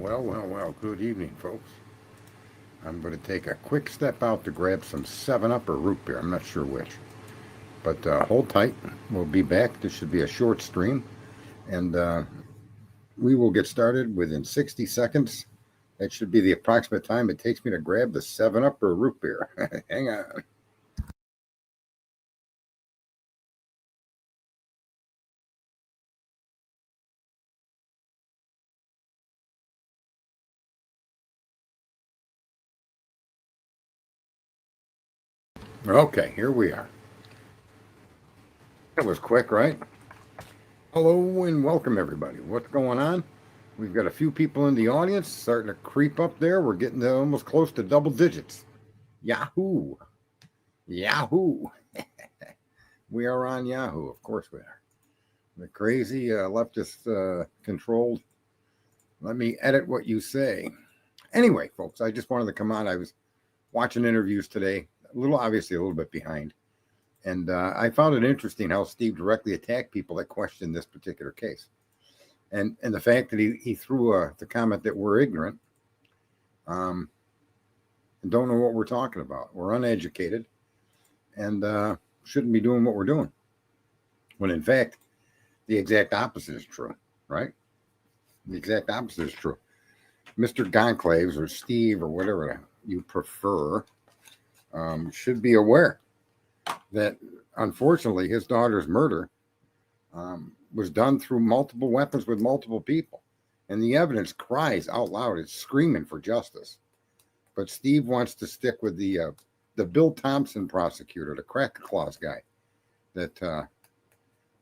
Well. Good evening, folks. I'm going to take a quick step out to grab some 7 Up or root beer. I'm not sure which. But hold tight. We'll be back. This should be a short stream. And we will get started within 60 seconds. That should be the approximate time it takes me to grab the 7 Up or root beer. Hang on. Okay, here we are. That was quick, right? Hello and welcome, everybody. What's going on? We've got a few people in the audience starting to creep up there. We're getting to almost close to double digits. Yahoo! We are on Yahoo. Of course we are. The crazy leftist controlled. Let me edit what you say. Anyway, folks, I just wanted to come on. I was watching interviews today, obviously a little bit behind. And I found it interesting how Steve directly attacked people that questioned this particular case. And the fact that he threw the comment that we're ignorant and don't know what we're talking about. We're uneducated and shouldn't be doing what we're doing. When in fact, the exact opposite is true, right? The exact opposite is true. Mr. Gonclaves or Steve or whatever you prefer should be aware that unfortunately his daughter's murder was done through multiple weapons with multiple people. And the evidence cries out loud. It's screaming for justice. But Steve wants to stick with the Bill Thompson prosecutor, the crack clause guy that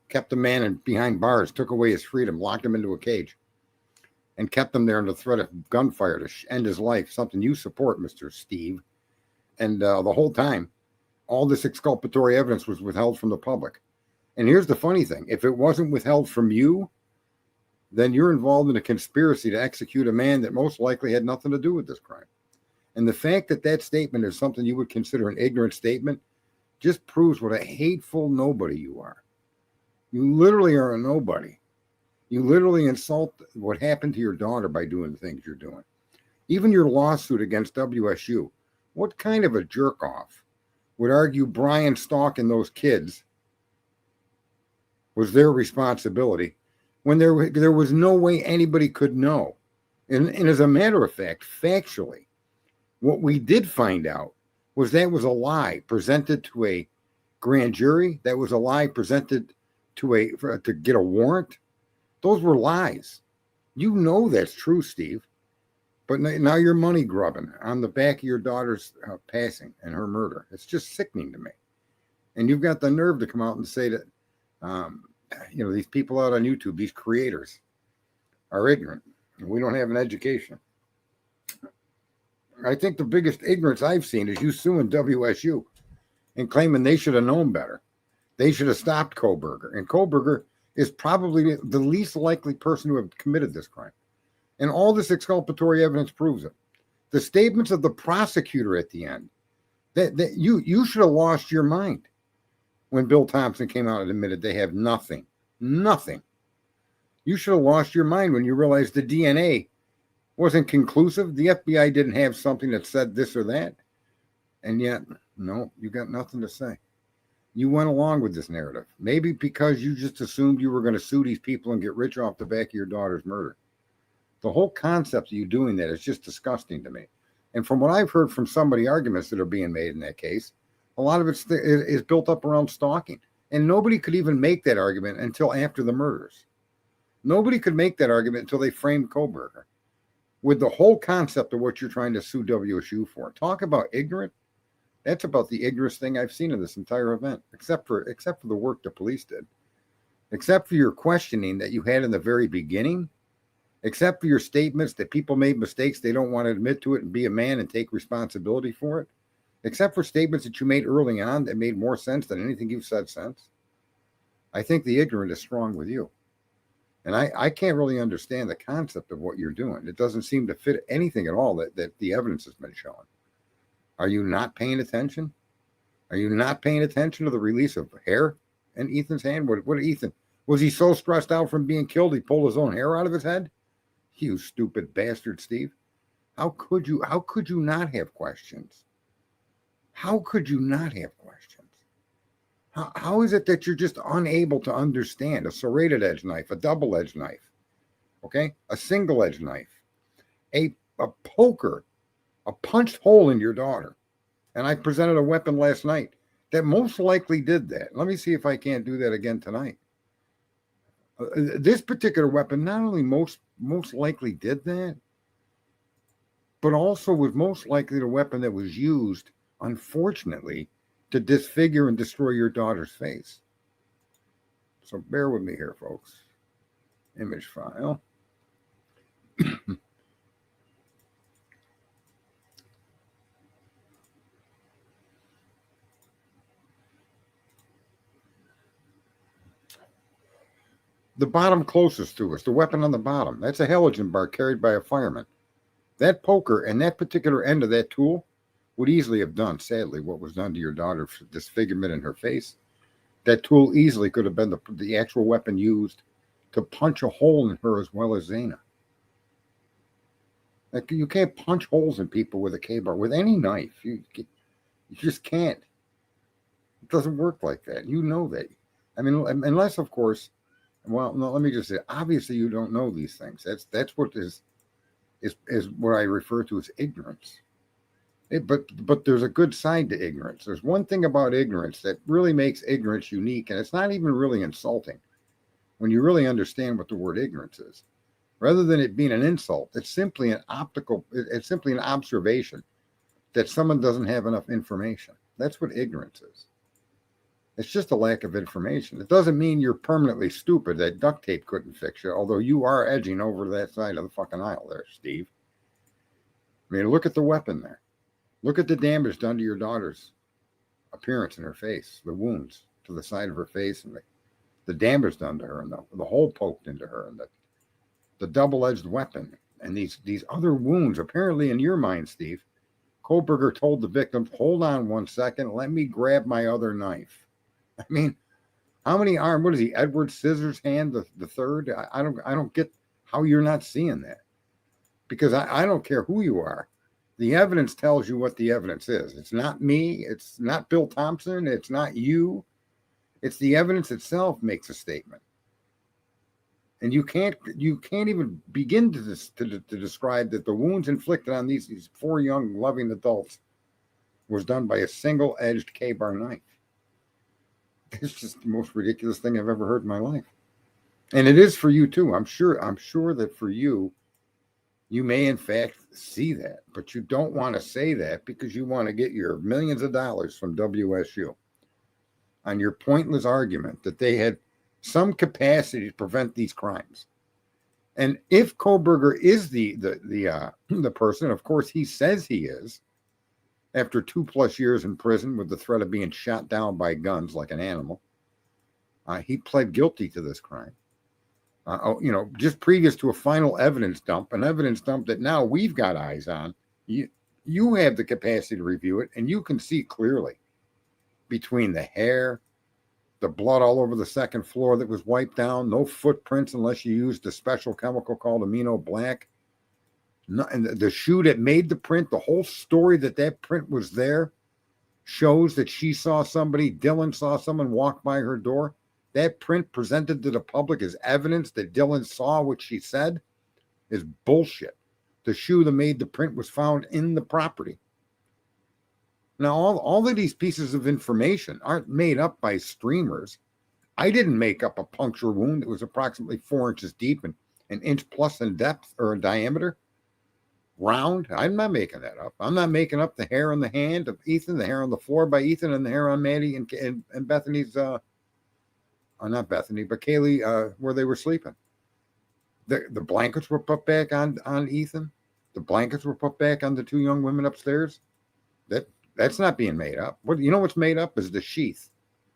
kept the man behind bars, took away his freedom, locked him into a cage, and kept him there under threat of gunfire to end his life, something you support, Mr. Steve. And the whole time, all this exculpatory evidence was withheld from the public. And here's the funny thing. If it wasn't withheld from you, then you're involved in a conspiracy to execute a man that most likely had nothing to do with this crime. And the fact that that statement is something you would consider an ignorant statement just proves what a hateful nobody you are. You literally are a nobody. You literally insult what happened to your daughter by doing the things you're doing. Even your lawsuit against WSU. What kind of a jerk-off would argue Brian stalking those kids was their responsibility when there was no way anybody could know? And as a matter of fact, factually, what we did find out was that was a lie presented to a grand jury. That was a lie presented to get a warrant. Those were lies. You know that's true, Steve. But now you're money grubbing on the back of your daughter's passing and her murder. It's just sickening to me. And you've got the nerve to come out and say that, these people out on YouTube, these creators, are ignorant. And we don't have an education. I think the biggest ignorance I've seen is you suing WSU and claiming they should have known better. They should have stopped Kohberger. And Kohberger is probably the least likely person to have committed this crime. And all this exculpatory evidence proves it. The statements of the prosecutor at the end, that you should have lost your mind when Bill Thompson came out and admitted they have nothing. You should have lost your mind when you realized the DNA wasn't conclusive. The FBI didn't have something that said this or that. And yet, no, you got nothing to say. You went along with this narrative. Maybe because you just assumed you were going to sue these people and get rich off the back of your daughter's murder. The whole concept of you doing that is just disgusting to me. And from what I've heard from some of the arguments that are being made in that case, a lot of it is built up around stalking. And nobody could even make that argument until after the murders. Nobody could make that argument until they framed Kohberger. With the whole concept of what you're trying to sue WSU for. Talk about ignorant. That's about the ignorant thing I've seen in this entire event, except for the work the police did. Except for your questioning that you had in the very beginning. Except for your statements that people made mistakes, they don't want to admit to it and be a man and take responsibility for it. Except for statements that you made early on that made more sense than anything you've said since. I think the ignorant is strong with you. And I can't really understand the concept of what you're doing. It doesn't seem to fit anything at all that the evidence has been showing. Are you not paying attention? Are you not paying attention to the release of hair in Ethan's hand? What Ethan? Was he so stressed out from being killed he pulled his own hair out of his head? You stupid bastard, Steve. How could you not have questions? How could you not have questions? How is it that you're just unable to understand a serrated edge knife, a double edge knife, okay? A single edge knife, a poker, a punched hole in your daughter. And I presented a weapon last night that most likely did that. Let me see if I can't do that again tonight. This particular weapon not only most likely did that, but also was most likely the weapon that was used, unfortunately, to disfigure and destroy your daughter's face. So bear with me here, folks. Image file. The bottom closest to us, the weapon on the bottom, that's a halogen bar carried by a fireman. That poker and that particular end of that tool would easily have done, sadly, what was done to your daughter, disfigurement in her face. That tool easily could have been the actual weapon used to punch a hole in her as well as Zaina. Like, you can't punch holes in people with a K-bar, with any knife. You just can't. It doesn't work like that. You know that. I mean, unless, of course, well, no, let me just say, obviously you don't know these things. That's what is what I refer to as ignorance. But there's a good side to ignorance. There's one thing about ignorance that really makes ignorance unique, and it's not even really insulting when you really understand what the word ignorance is. Rather than it being an insult, it's simply an observation that someone doesn't have enough information. That's what ignorance is. It's just a lack of information. It doesn't mean you're permanently stupid, that duct tape couldn't fix you, although you are edging over to that side of the fucking aisle there, Steve. I mean, look at the weapon there. Look at the damage done to your daughter's appearance in her face, the wounds to the side of her face, and the damage done to her, and the hole poked into her, and the double-edged weapon, and these other wounds. Apparently, in your mind, Steve, Kohlberger told the victim, "Hold on 1 second, let me grab my other knife." I mean, how many what is he, Edward Scissorhands the third? I don't get how you're not seeing that, because I don't care who you are. The evidence tells you what the evidence is. It's not me. It's not Bill Thompson. It's not you. It's the evidence itself makes a statement. And you can't even begin to describe that the wounds inflicted on these 4 young loving adults was done by a single-edged K-bar knife. It's just the most ridiculous thing I've ever heard in my life. And it is for you too. I'm sure that for you, you may in fact see that, but you don't want to say that because you want to get your millions of dollars from WSU on your pointless argument that they had some capacity to prevent these crimes. And if Kohlberger is the person, of course he says he is, after 2+ years in prison with the threat of being shot down by guns like an animal, he pled guilty to this crime. Just previous to a final evidence dump, an evidence dump that now we've got eyes on. You have the capacity to review it, and you can see clearly between the hair, the blood all over the second floor that was wiped down, no footprints unless you used a special chemical called amino black. No, and the shoe that made the print, the whole story that print was there shows that Dylan saw someone walk by her door. That print presented to the public as evidence that Dylan saw what she said is bullshit. The shoe that made the print was found in the property. Now, all of these pieces of information aren't made up by streamers. I didn't make up a puncture wound that was approximately 4 inches deep and an inch plus in depth or in diameter. Round. I'm not making that up. I'm not making up the hair on the hand of Ethan, the hair on the floor by Ethan, and the hair on Maddie and Bethany's, not Bethany, but Kaylee, where they were sleeping. The blankets were put back on Ethan. The blankets were put back on the 2 young women upstairs. That's not being made up. What's made up is the sheath.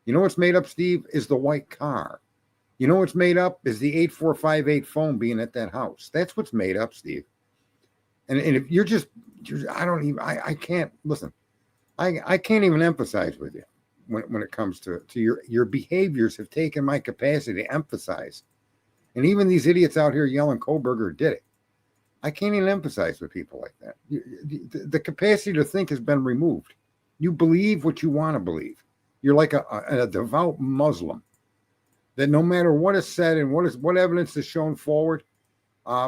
You know what's made up, Steve, is the white car. You know what's made up is the 8458 phone being at that house. That's what's made up, Steve. And if I can't listen. I can't even emphasize with you when it comes to your behaviors have taken my capacity to emphasize. And even these idiots out here yelling Kohlberger did it. I can't even empathize with people like that. The capacity to think has been removed. You believe what you want to believe. You're like a devout Muslim that no matter what is said and what evidence is shown forward,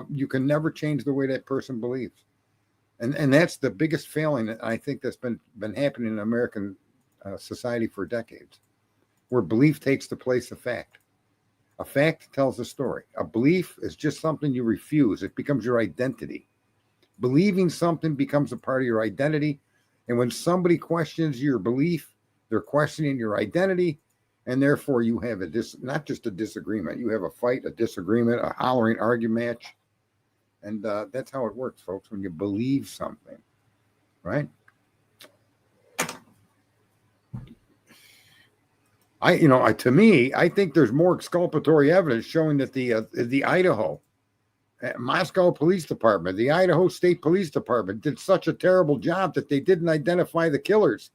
you can never change the way that person believes. And that's the biggest failing that I think that's been happening in American society for decades, where belief takes the place of fact. A fact tells a story. A belief is just something you refuse. It becomes your identity. Believing something becomes a part of your identity. And when somebody questions your belief, they're questioning your identity. And therefore, you have not just a disagreement. You have a fight, a disagreement, a hollering argument match. And that's how it works, folks, when you believe something, right? To me, I think there's more exculpatory evidence showing that the Idaho, Moscow Police Department, the Idaho State Police Department did such a terrible job that they didn't identify the killers,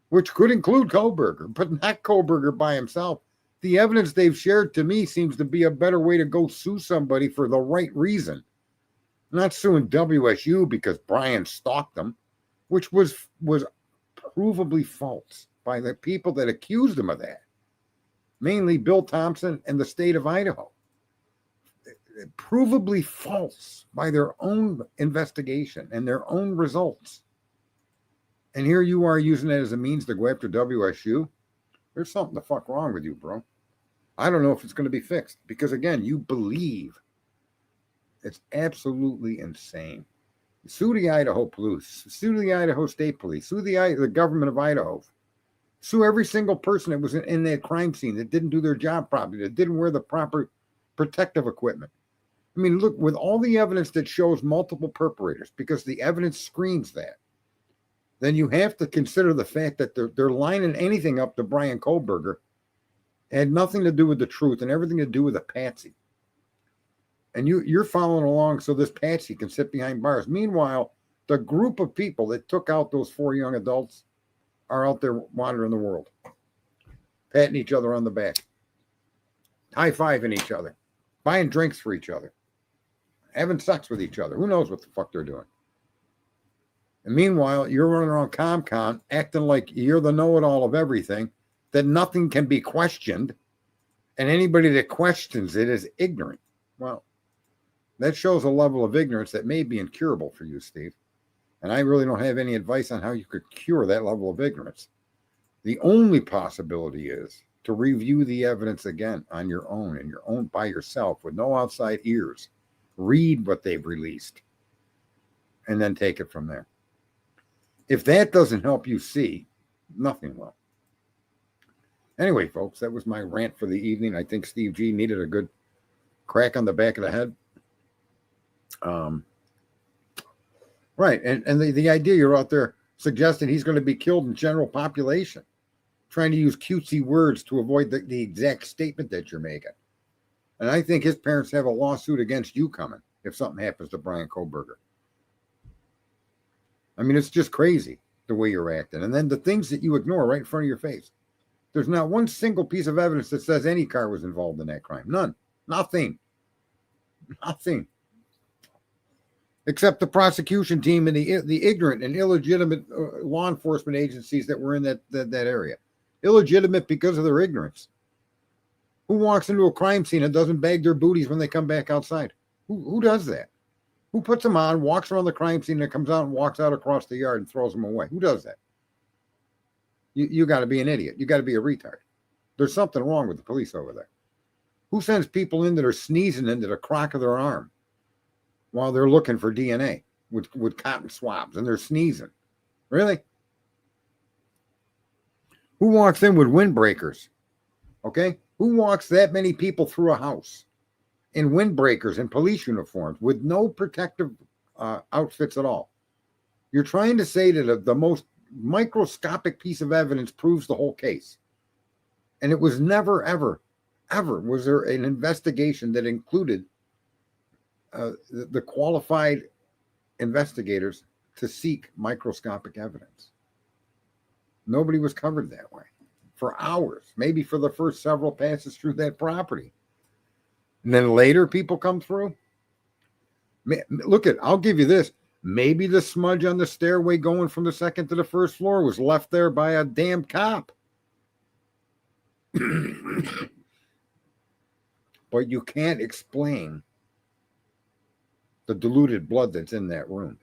which could include Kohlberger, but not Kohlberger by himself. The evidence they've shared to me seems to be a better way to go sue somebody for the right reason. Not suing WSU because Brian stalked them, which was provably false by the people that accused him of that, mainly Bill Thompson and the state of Idaho. Provably false by their own investigation and their own results. And here you are using it as a means to go after WSU. There's something the fuck wrong with you, bro. I don't know if it's going to be fixed because, again, you believe. It's absolutely insane. Sue the Idaho police, sue the Idaho State Police, sue the government of Idaho, sue every single person that was in that crime scene that didn't do their job properly, that didn't wear the proper protective equipment. I mean, look, with all the evidence that shows multiple perpetrators, because the evidence screams that, then you have to consider the fact that they're lining anything up to Brian Kohlberger. It had nothing to do with the truth and everything to do with a patsy. And you're following along so this patsy can sit behind bars. Meanwhile, the group of people that took out those 4 young adults are out there wandering the world, patting each other on the back, high-fiving each other, buying drinks for each other, having sex with each other. Who knows what the fuck they're doing? And meanwhile, you're running around Crimecon acting like you're the know-it-all of everything, that nothing can be questioned, and anybody that questions it is ignorant. Well, that shows a level of ignorance that may be incurable for you, Steve. And I really don't have any advice on how you could cure that level of ignorance. The only possibility is to review the evidence again on your own, by yourself, with no outside ears. Read what they've released, and then take it from there. If that doesn't help you see, nothing will. Anyway, folks, that was my rant for the evening. I think Steve G needed a good crack on the back of the head. Right, and the idea you're out there suggesting he's going to be killed in general population, trying to use cutesy words to avoid the exact statement that you're making. And I think his parents have a lawsuit against you coming if something happens to Brian Kohlberger. I mean, it's just crazy the way you're acting. And then the things that you ignore right in front of your face. There's not one single piece of evidence that says any car was involved in that crime. None. Nothing. Except the prosecution team and the ignorant and illegitimate law enforcement agencies that were in that area. Illegitimate because of their ignorance. Who walks into a crime scene and doesn't bag their booties when they come back outside? Who does that? Who puts them on, walks around the crime scene, and comes out and walks out across the yard and throws them away? Who does that? You got to be an idiot. You got to be a retard. There's something wrong with the police over there. Who sends people in that are sneezing into the crock of their arm while they're looking for DNA with cotton swabs and they're sneezing? Really? Who walks in with windbreakers? Okay? Who walks that many people through a house in windbreakers and police uniforms with no protective outfits at all? You're trying to say that the most microscopic piece of evidence proves the whole case. And it was never, ever was there an investigation that included the qualified investigators to seek microscopic evidence. Nobody was covered that way for hours, maybe for the first several passes through that property. And then later people come through. Look I'll give you this. Maybe the smudge on the stairway going from the second to the first floor was left there by a damn cop. But you can't explain the diluted blood that's in that room,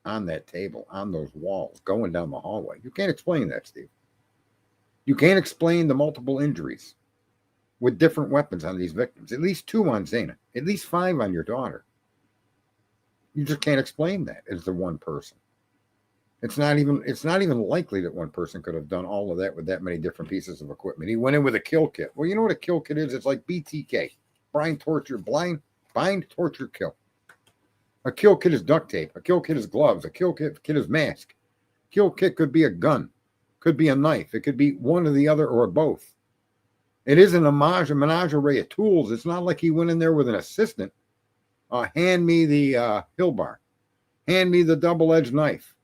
on that table, on those walls, going down the hallway. You can't explain that, Steve. You can't explain the multiple injuries with different weapons on these victims. At least 2 on Zana, at least 5 on your daughter. You just can't explain that as the one person. It's not even likely that one person could have done all of that with that many different pieces of equipment. He went in with a kill kit. Well, you know what a kill kit is? It's like BTK. Bind, torture, kill. A kill kit is duct tape. A kill kit is gloves. A kill kit is mask. Kill kit could be a gun. Could be a knife. It could be one or the other or both. It isn't a menage array of tools. It's not like he went in there with an assistant. Hand me the hill bar. Hand me the double-edged knife.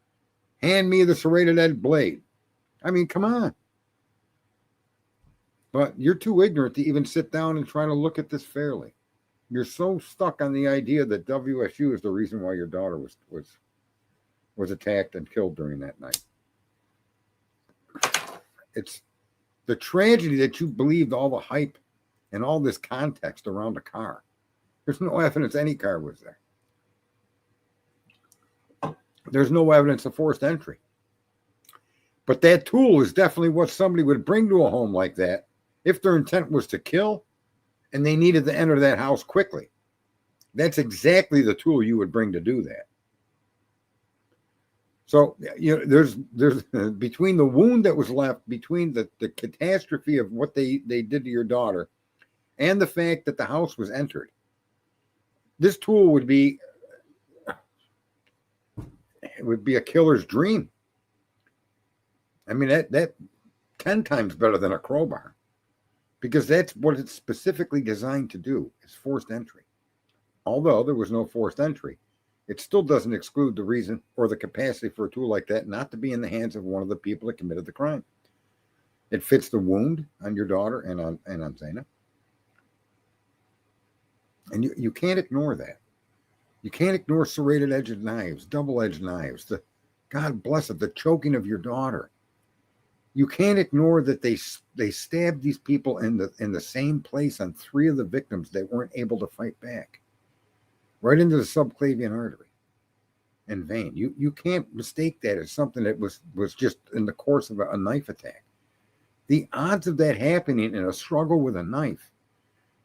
Hand me the serrated edge blade. I mean, come on. But you're too ignorant to even sit down and try to look at this fairly. You're so stuck on the idea that WSU is the reason why your daughter was attacked and killed during that night. It's the tragedy that you believed all the hype and all this context around the car. There's no evidence any car was there. There's no evidence of forced entry. But that tool is definitely what somebody would bring to a home like that if their intent was to kill and they needed to enter that house quickly. That's exactly the tool you would bring to do that. So, you know, there's between the wound that was left, between the catastrophe of what they did to your daughter and the fact that the house was entered, this tool would be a killer's dream. I mean, that 10 times better than a crowbar, because that's what it's specifically designed to do, is forced entry. Although there was no forced entry, it still doesn't exclude the reason or the capacity for a tool like that not to be in the hands of one of the people that committed the crime. It fits the wound on your daughter and on Zana. And you can't ignore that. You can't ignore serrated edged knives, double-edged knives, God bless it, the choking of your daughter. You can't ignore that they stabbed these people in the same place on 3 of the victims that weren't able to fight back, right into the subclavian artery and vein. You can't mistake that as something that was just in the course of a knife attack. The odds of that happening in a struggle with a knife,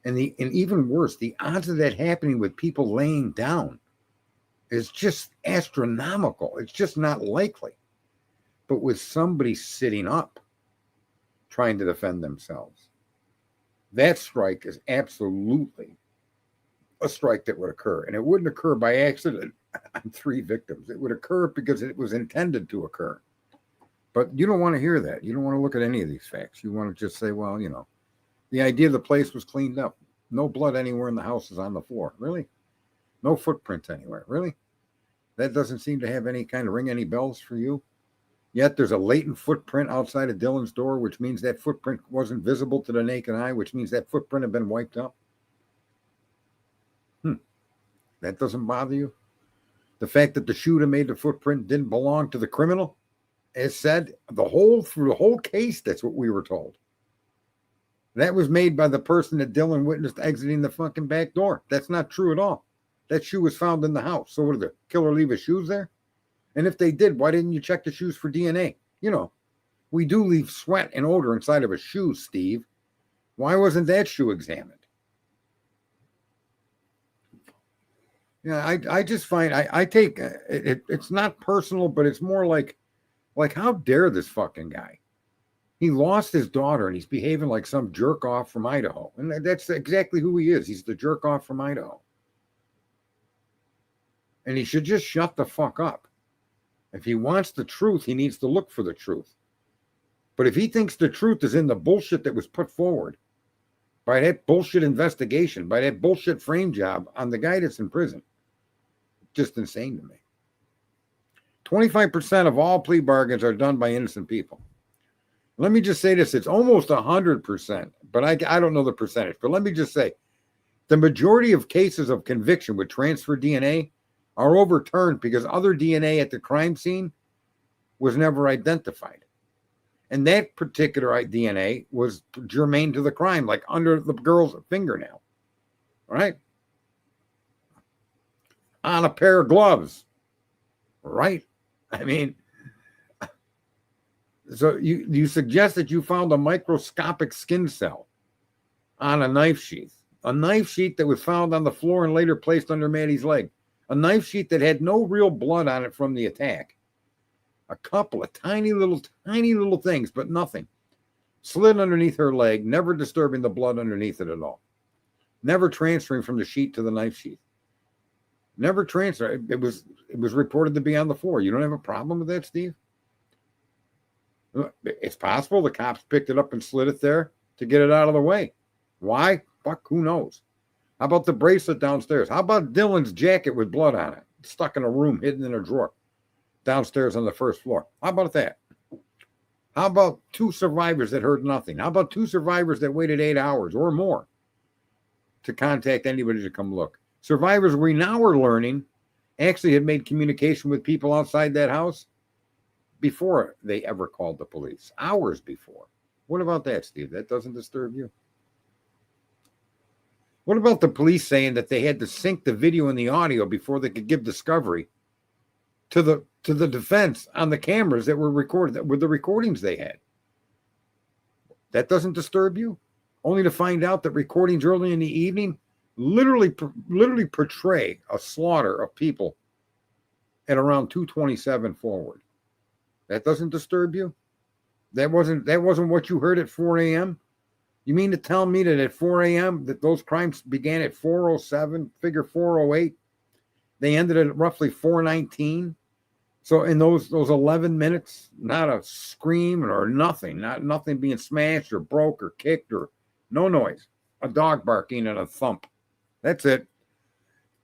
and even worse, the odds of that happening with people laying down is just astronomical. It's just not likely. But with somebody sitting up trying to defend themselves, that strike is absolutely a strike that would occur. And it wouldn't occur by accident on 3 victims. It would occur because it was intended to occur. But you don't want to hear that. You don't want to look at any of these facts. You want to just say, well, you know, the idea the place was cleaned up. No blood anywhere in the house is on the floor. Really? No footprints anywhere. Really? That doesn't seem to have any kind of ring any bells for you. Yet there's a latent footprint outside of Dylan's door, which means that footprint wasn't visible to the naked eye, which means that footprint had been wiped out. That doesn't bother you? The fact that the shoe that made the footprint didn't belong to the criminal? As said, through the whole case, that's what we were told. That was made by the person that Dylan witnessed exiting the fucking back door. That's not true at all. That shoe was found in the house. So what, did the killer leave his shoes there? And if they did, why didn't you check the shoes for DNA? You know, we do leave sweat and odor inside of a shoe, Steve. Why wasn't that shoe examined? Yeah, I just find, I take, it's not personal, but it's more like how dare this fucking guy? He lost his daughter and he's behaving like some jerk off from Idaho. And that's exactly who he is. He's the jerk off from Idaho. And he should just shut the fuck up. If he wants the truth, he needs to look for the truth. But if he thinks the truth is in the bullshit that was put forward by that bullshit investigation, by that bullshit frame job on the guy that's in prison, just insane to me. 25% of all plea bargains are done by innocent people. Let me just say this. It's almost 100%, but I don't know the percentage. But let me just say, the majority of cases of conviction with transfer DNA are overturned because other DNA at the crime scene was never identified. And that particular DNA was germane to the crime, like under the girl's fingernail, right? On a pair of gloves, right? I mean, so you suggest that you found a microscopic skin cell on a knife sheath that was found on the floor and later placed under Maddie's leg, a knife sheath that had no real blood on it from the attack. A couple of tiny little things, but nothing. Slid underneath her leg, never disturbing the blood underneath it at all. Never transferring from the sheet to the knife sheath. Never transfer. It was reported to be on the floor. You don't have a problem with that, Steve? It's possible the cops picked it up and slid it there to get it out of the way. Why? Fuck, who knows? How about the bracelet downstairs? How about Dylan's jacket with blood on it, stuck in a room, hidden in a drawer, downstairs on the first floor? How about that? How about 2 survivors that heard nothing? How about 2 survivors that waited 8 hours or more to contact anybody to come look? Survivors we now are learning actually had made communication with people outside that house before they ever called the police, hours before. What about that, Steve? That doesn't disturb you? What about the police saying that they had to sync the video and the audio before they could give discovery to the defense on the cameras that were recorded, that were the recordings they had? That doesn't disturb you? Only to find out that recordings early in the evening literally portray a slaughter of people at around 2:27 forward. That doesn't disturb you? That wasn't what you heard at 4 a.m.? You mean to tell me that at 4 a.m. that those crimes began at 4:07, figure 4:08, they ended at roughly 4:19? So in those 11 minutes, not a scream or nothing, nothing being smashed or broke or kicked or no noise, a dog barking and a thump. That's it.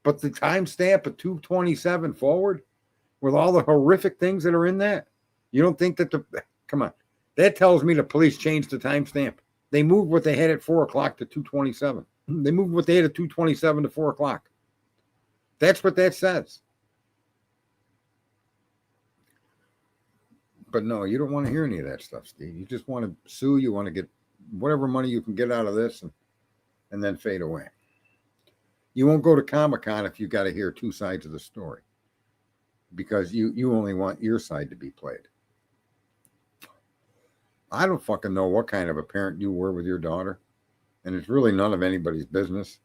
But the timestamp of 2:27 forward, with all the horrific things that are in that, you don't think that come on, that tells me the police changed the timestamp. They moved what they had at 4 o'clock to 2:27. They moved what they had at 2:27 to 4 o'clock. That's what that says. But no, you don't want to hear any of that stuff, Steve. You just want to sue. You want to get whatever money you can get out of this and then fade away. You won't go to Crimecon if you got to hear 2 sides of the story, because you only want your side to be played. I don't fucking know what kind of a parent you were with your daughter, and it's really none of anybody's business.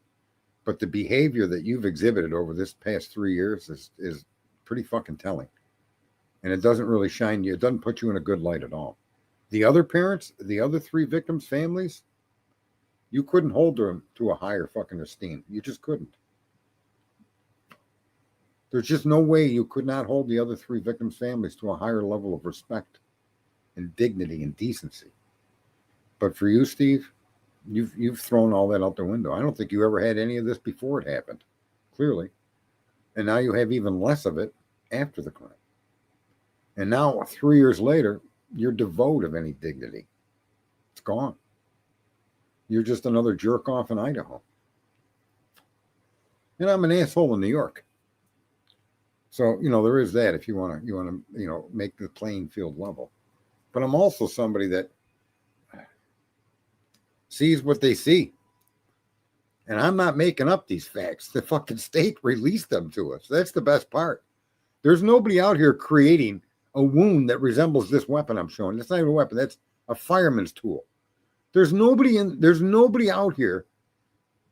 But the behavior that you've exhibited over this past 3 years is pretty fucking telling. And it doesn't really shine you. It doesn't put you in a good light at all. The other parents, the other 3 victims' families, you couldn't hold them to a higher fucking esteem. You just couldn't. There's just no way you could not hold the other 3 victims' families to a higher level of respect and dignity and decency. But for you, Steve, you've thrown all that out the window. I don't think you ever had any of this before it happened, clearly. And now you have even less of it after the crime. And now, 3 years later, you're devoid of any dignity. It's gone. You're just another jerk off in Idaho. And I'm an asshole in New York. So, there is that if you want to, make the playing field level. But I'm also somebody that sees what they see. And I'm not making up these facts. The fucking state released them to us. That's the best part. There's nobody out here creating a wound that resembles this weapon I'm showing. That's not even a weapon. That's a fireman's tool. There's nobody out here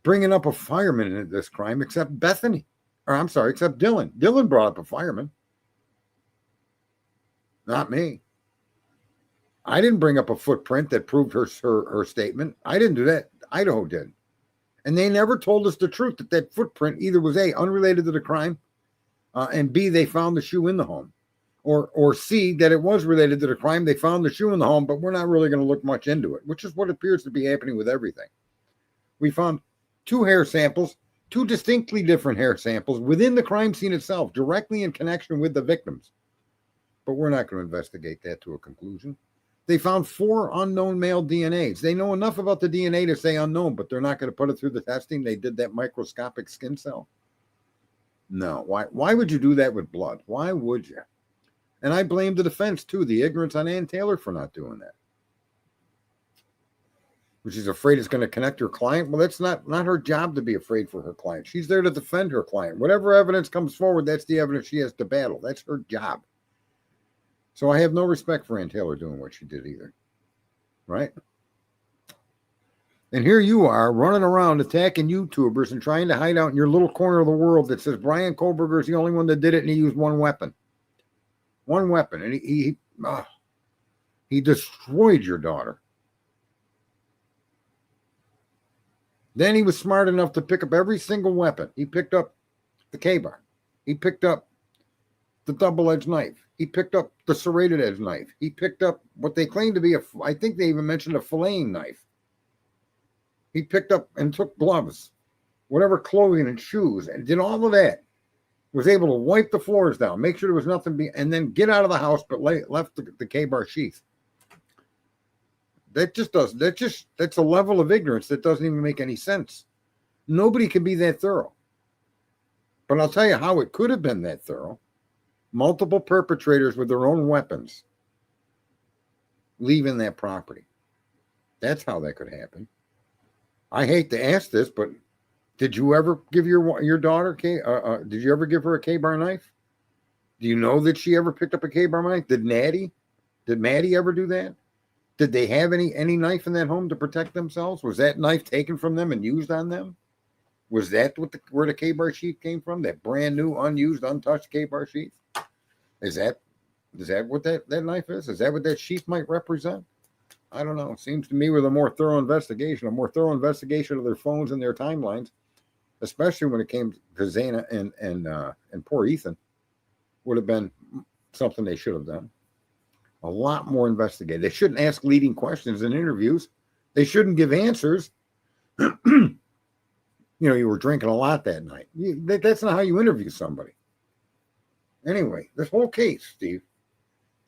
bringing up a fireman in this crime except Bethany. Except Dylan. Dylan brought up a fireman. Not me. I didn't bring up a footprint that proved her statement. I didn't do that. Idaho did. And they never told us the truth that footprint either was A, unrelated to the crime, and B, they found the shoe in the home. Or C, that it was related to the crime. They found the shoe in the home, but we're not really going to look much into it, which is what appears to be happening with everything. We found 2 hair samples, 2 distinctly different hair samples within the crime scene itself, directly in connection with the victims. But we're not going to investigate that to a conclusion. They found 4 unknown male DNAs. They know enough about the DNA to say unknown, but they're not going to put it through the testing. They did that microscopic skin cell. No. Why would you do that with blood? Why would you? And I blame the defense, too, the ignorance on Ann Taylor for not doing that. Which she's afraid it's going to connect her client. Well, that's not her job to be afraid for her client. She's there to defend her client. Whatever evidence comes forward, that's the evidence she has to battle. That's her job. So I have no respect for Ann Taylor doing what she did either. Right? And here you are running around attacking YouTubers and trying to hide out in your little corner of the world that says Brian Koberger is the only one that did it and he used one weapon. One weapon. And he destroyed your daughter. Then he was smart enough to pick up every single weapon. He picked up the K-bar. He picked up the double-edged knife. He picked up the serrated edge knife. He picked up what they claim to be I think they even mentioned a filleting knife. He picked up and took gloves, whatever clothing and shoes, and did all of that. Was able to wipe the floors down, make sure there was nothing, and then get out of the house, but left the K-bar sheath. That's a level of ignorance that doesn't even make any sense. Nobody can be that thorough. But I'll tell you how it could have been that thorough. Multiple perpetrators with their own weapons leaving that property. That's how that could happen. I hate to ask this, but did you ever give your daughter did you ever give her a K-bar knife? Do you know that she ever picked up a K-bar knife? Did Maddie ever do that? Did they have any knife in that home to protect themselves? Was that knife taken from them and used on them? Was that where the K-bar sheath came from? That brand new, unused, untouched K-bar sheath? Is that what that knife is? Is that what that sheath might represent? I don't know. It seems to me with a more thorough investigation of their phones and their timelines, especially when it came to Zana and poor Ethan, would have been something they should have done. A lot more investigated. They shouldn't ask leading questions in interviews. They shouldn't give answers. You were drinking a lot that night. That's not how you interview somebody. Anyway, this whole case, Steve,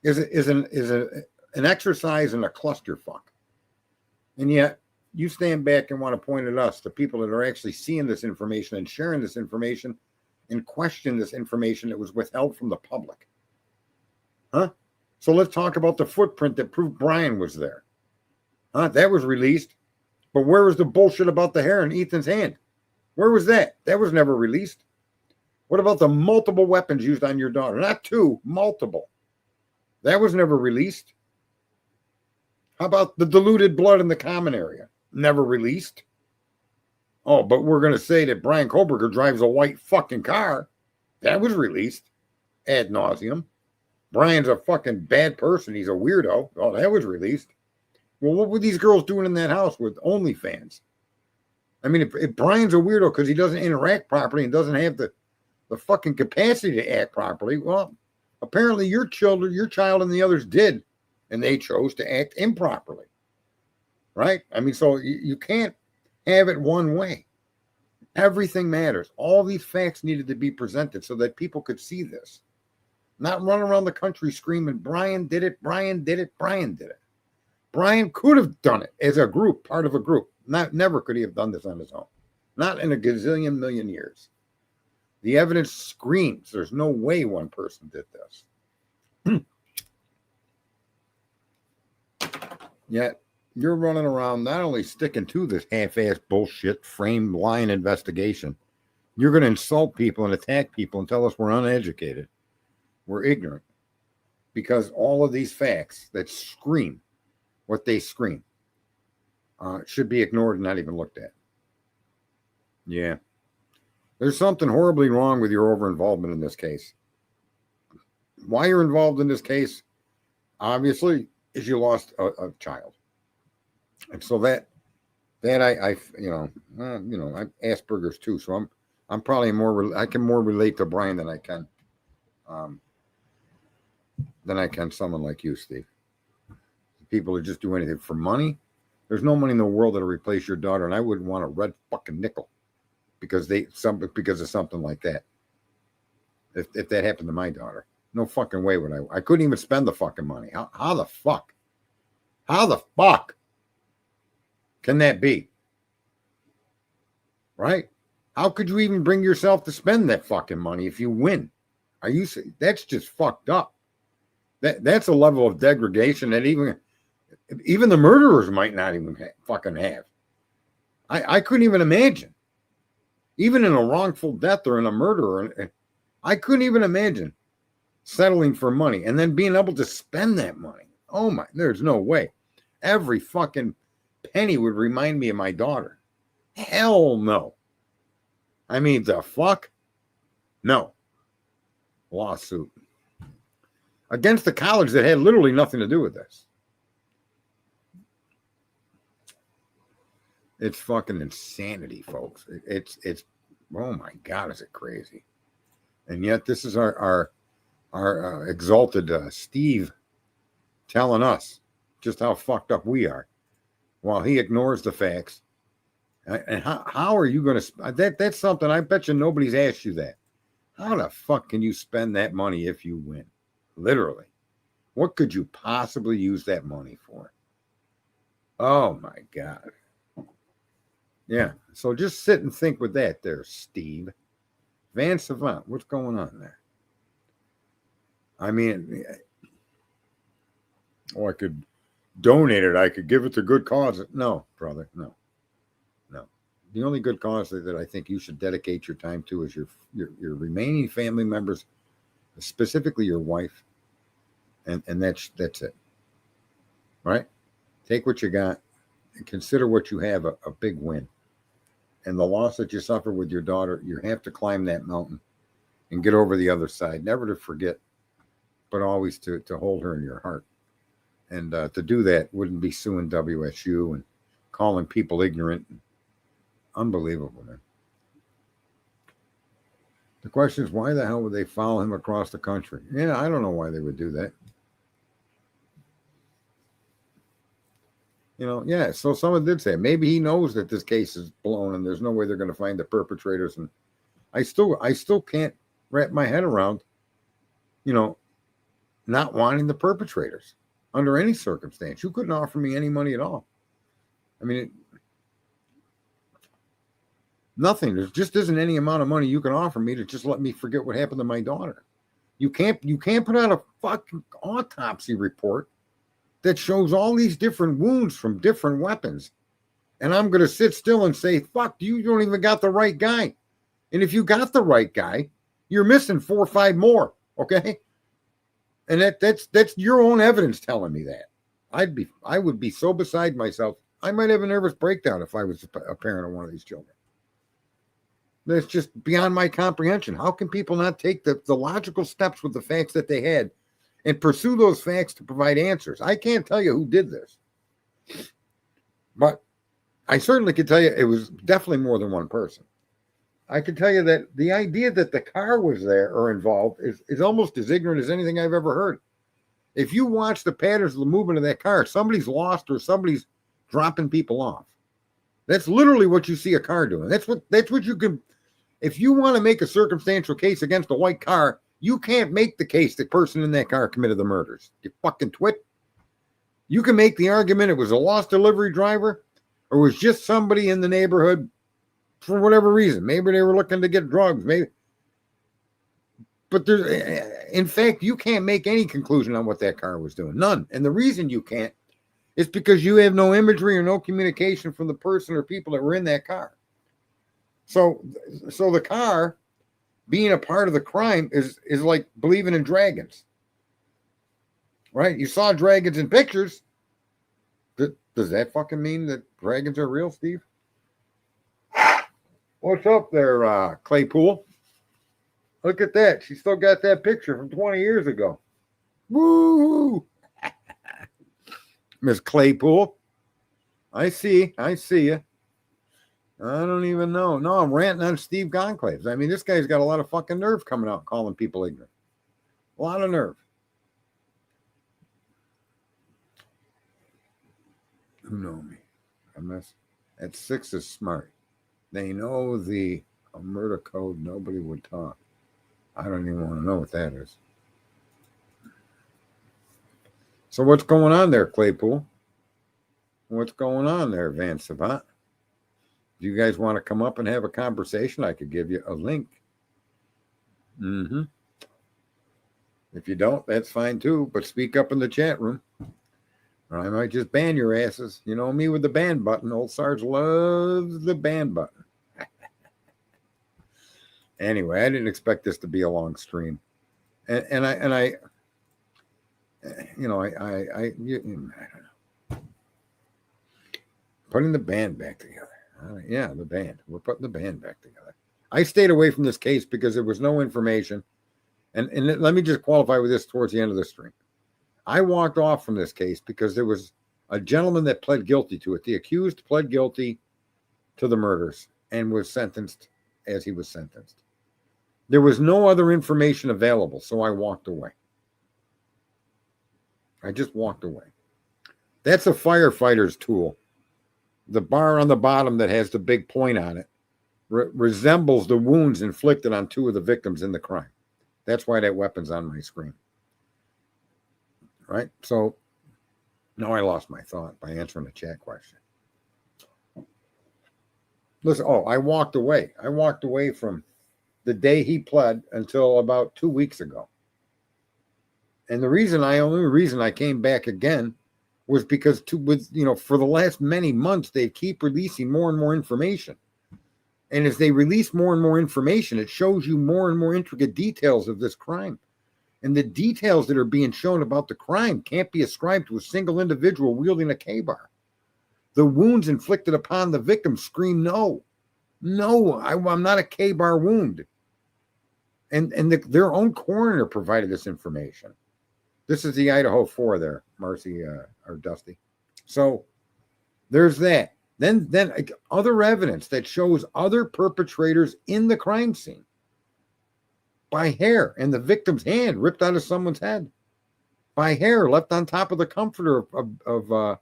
is an exercise in a clusterfuck. And yet, you stand back and want to point at us, the people that are actually seeing this information and sharing this information and question this information that was withheld from the public. Huh? So let's talk about the footprint that proved Brian was there. That was released. But where was the bullshit about the hair in Ethan's hand? Where was that? That was never released. What about the multiple weapons used on your daughter? Not two, multiple. That was never released. How about the diluted blood in the common area? Never released. Oh, but we're going to say that Brian Koberger drives a white fucking car. That was released ad nauseum. Brian's a fucking bad person. He's a weirdo. Oh, that was released. Well, what were these girls doing in that house with OnlyFans? I mean, if Brian's a weirdo because he doesn't interact properly and doesn't have the fucking capacity to act properly, well, apparently your child and the others did, and they chose to act improperly. Right? I mean, so you can't have it one way. Everything matters. All these facts needed to be presented so that people could see this. Not run around the country screaming, Brian did it, Brian did it, Brian did it. Brian could have done it as a group, part of a group. Never could he have done this on his own. Not in a gazillion million years. The evidence screams there's no way one person did this. Yet you're running around not only sticking to this half-ass bullshit frame line investigation, you're going to insult people and attack people and tell us we're uneducated. We're ignorant. Because all of these facts that scream what they scream should be ignored and not even looked at. Yeah. There's something horribly wrong with your over-involvement in this case. Why you're involved in this case, obviously, is you lost a child. And so that I I'm Asperger's too, so I'm probably I can more relate to Brian than I can someone like you, Steve. People who just do anything for money. There's no money in the world that'll replace your daughter, and I wouldn't want a red fucking nickel because of something like that. If that happened to my daughter, no fucking way would I couldn't even spend the fucking money. How the fuck? How the fuck can that be? Right? How could you even bring yourself to spend that fucking money if you win? That's just fucked up. That's a level of degradation that even the murderers might not even fucking have. I couldn't even imagine. Even in a wrongful death or in a murder, I couldn't even imagine settling for money and then being able to spend that money. Oh my, there's no way. Every fucking penny would remind me of my daughter. Hell no. I mean, the fuck? No. Lawsuit against the college that had literally nothing to do with this. It's fucking insanity, folks. It's oh my God, is it crazy? And yet this is our exalted Steve telling us just how fucked up we are while he ignores the facts. And how are you going to, that's something I bet you nobody's asked you that. How the fuck can you spend that money if you win? Literally. What could you possibly use that money for? Oh my God. Yeah. So just sit and think with that there, Steve. Van Savant, what's going on there? I mean, I could donate it. I could give it to good cause. No, brother, no. The only good cause that I think you should dedicate your time to is your remaining family members, specifically your wife, and that's it. Right? Take what you got and consider what you have a big win. And the loss that you suffer with your daughter, you have to climb that mountain and get over the other side. Never to forget, but always to hold her in your heart. And to do that wouldn't be suing WSU and calling people ignorant. Unbelievable, man. The question is, why the hell would they follow him across the country? Yeah, I don't know why they would do that. Yeah, so someone did say maybe he knows that this case is blown and there's no way they're going to find the perpetrators. And I still can't wrap my head around, not wanting the perpetrators under any circumstance. You couldn't offer me any money at all. I mean, nothing. There just isn't any amount of money you can offer me to just let me forget what happened to my daughter. You can't put out a fucking autopsy report that shows all these different wounds from different weapons. And I'm going to sit still and say, fuck, you don't even got the right guy. And if you got the right guy, you're missing 4 or 5 more. Okay. And that's your own evidence telling me that. I would be so beside myself. I might have a nervous breakdown if I was a parent of one of these children. That's just beyond my comprehension. How can people not take the logical steps with the facts that they had and pursue those facts to provide answers? I can't tell you who did this, but I certainly can tell you it was definitely more than one person. I can tell you that the idea that the car was there or involved is almost as ignorant as anything I've ever heard. If you watch the patterns of the movement of that car, somebody's lost or somebody's dropping people off. That's literally what you see a car doing. That's what you can. If you want to make a circumstantial case against a white car, you can't make the case the person in that car committed the murders. You fucking twit. You can make the argument it was a lost delivery driver or was just somebody in the neighborhood for whatever reason. Maybe they were looking to get drugs. Maybe. But in fact, you can't make any conclusion on what that car was doing. None. And the reason you can't is because you have no imagery or no communication from the person or people that were in that car. So the car being a part of the crime is like believing in dragons, right? You saw dragons in pictures. Does that fucking mean that dragons are real, Steve? What's up there, Claypool? Look at that. She still got that picture from 20 years ago. Woo! Miss Claypool. I see you. I don't even know. No, I'm ranting on Steve Gonclaves. I mean, this guy's got a lot of fucking nerve coming out calling people ignorant. A lot of nerve. Who know me? At 6 is smart. They know the murder code. Nobody would talk. I don't even want to know what that is. So what's going on there, Claypool? What's going on there, Van Savant? If you guys want to come up and have a conversation, I could give you a link. Mm-hmm. If you don't, that's fine too. But speak up in the chat room, or I might just ban your asses. You know me with the ban button. Old Sarge loves the ban button. Anyway, I didn't expect this to be a long stream, and I you know, I don't know. Putting the band back together. Yeah, the band. We're putting the band back together. I stayed away from this case because there was no information. And let me just qualify with this towards the end of the stream. I walked off from this case because there was a gentleman that pled guilty to it. The accused pled guilty to the murders and was sentenced as he was sentenced. There was no other information available, so I walked away. I just walked away. That's a firefighter's tool. The bar on the bottom that has the big point on it resembles the wounds inflicted on two of the victims in the crime. That's why that weapon's on my screen. Right? So now I lost my thought by answering the chat question. Listen, I walked away. I walked away from the day he pled until about 2 weeks ago. And the only reason I came back again was because for the last many months, they keep releasing more and more information. And as they release more and more information, it shows you more and more intricate details of this crime. And the details that are being shown about the crime can't be ascribed to a single individual wielding a K-bar. The wounds inflicted upon the victim scream no. No, I'm not a K-bar wound. And their own coroner provided this information. This is the Idaho4 there, Marcy or Dusty. So there's that. Then other evidence that shows other perpetrators in the crime scene by hair and the victim's hand ripped out of someone's head, by hair left on top of the comforter of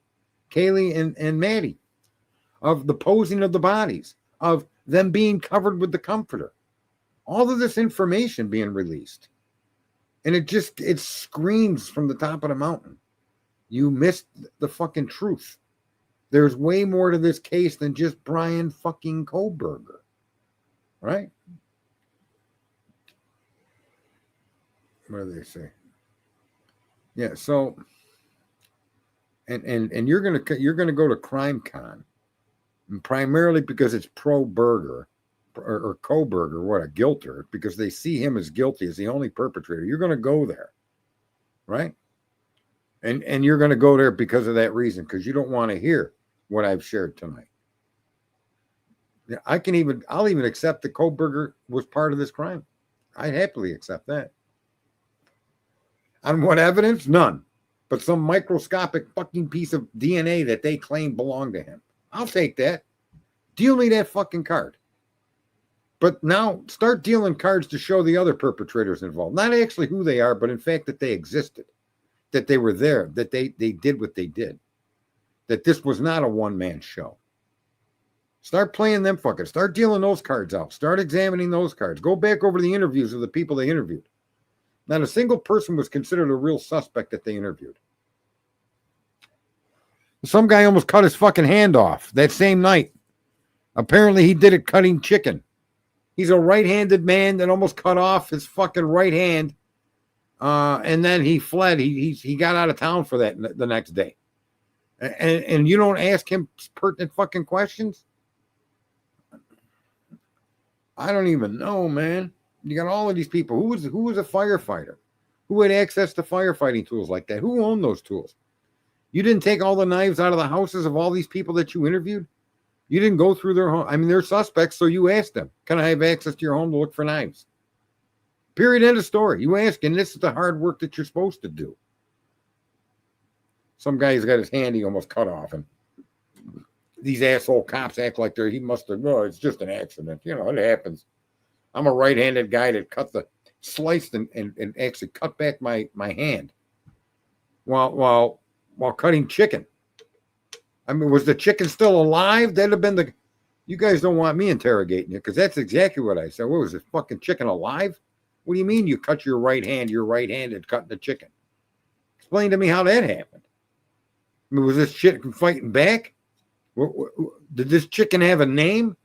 Kaylee and Maddie, of the posing of the bodies, of them being covered with the comforter. All of this information being released. And it screams from the top of the mountain. You missed the fucking truth. There's way more to this case than just Brian fucking Koberger. Right? What do they say? Yeah, so and you're gonna go to Crimecon, primarily because it's pro Burger or Koberger, what a guilter, because they see him as guilty as the only perpetrator. You're gonna go there, right? And you're gonna go there because of that reason, because you don't want to hear what I've shared tonight. Yeah, I'll even accept that Koberger was part of this crime. I'd happily accept that. On what evidence? None. But some microscopic fucking piece of DNA that they claim belonged to him. I'll take that. Deal me that fucking card. But now start dealing cards to show the other perpetrators involved. Not actually who they are, but in fact that they existed. That they were there. That they did what they did. That this was not a one-man show. Start playing them fuckers. Start dealing those cards out. Start examining those cards. Go back over the interviews of the people they interviewed. Not a single person was considered a real suspect that they interviewed. Some guy almost cut his fucking hand off that same night. Apparently he did it cutting chicken. He's a right-handed man that almost cut off his fucking right hand. And then he fled. He got out of town for that the next day. And you don't ask him pertinent fucking questions? I don't even know, man. You got all of these people. Who was a firefighter? Who had access to firefighting tools like that? Who owned those tools? You didn't take all the knives out of the houses of all these people that you interviewed? You didn't go through their home. I mean, they're suspects, so you asked them, can I have access to your home to look for knives? Period, end of story. You ask, and this is the hard work that you're supposed to do. Some guy's got his hand, he almost cut off, and these asshole cops act like he must have, no, it's just an accident. You know, it happens. I'm a right-handed guy that sliced and actually cut back my hand while cutting chicken. I mean, was the chicken still alive? That'd have been you guys don't want me interrogating you, because that's exactly what I said. What was this fucking chicken alive? What do you mean you cut your right hand? You're right-handed cutting the chicken. Explain to me how that happened. I mean, was this chicken fighting back? Did this chicken have a name?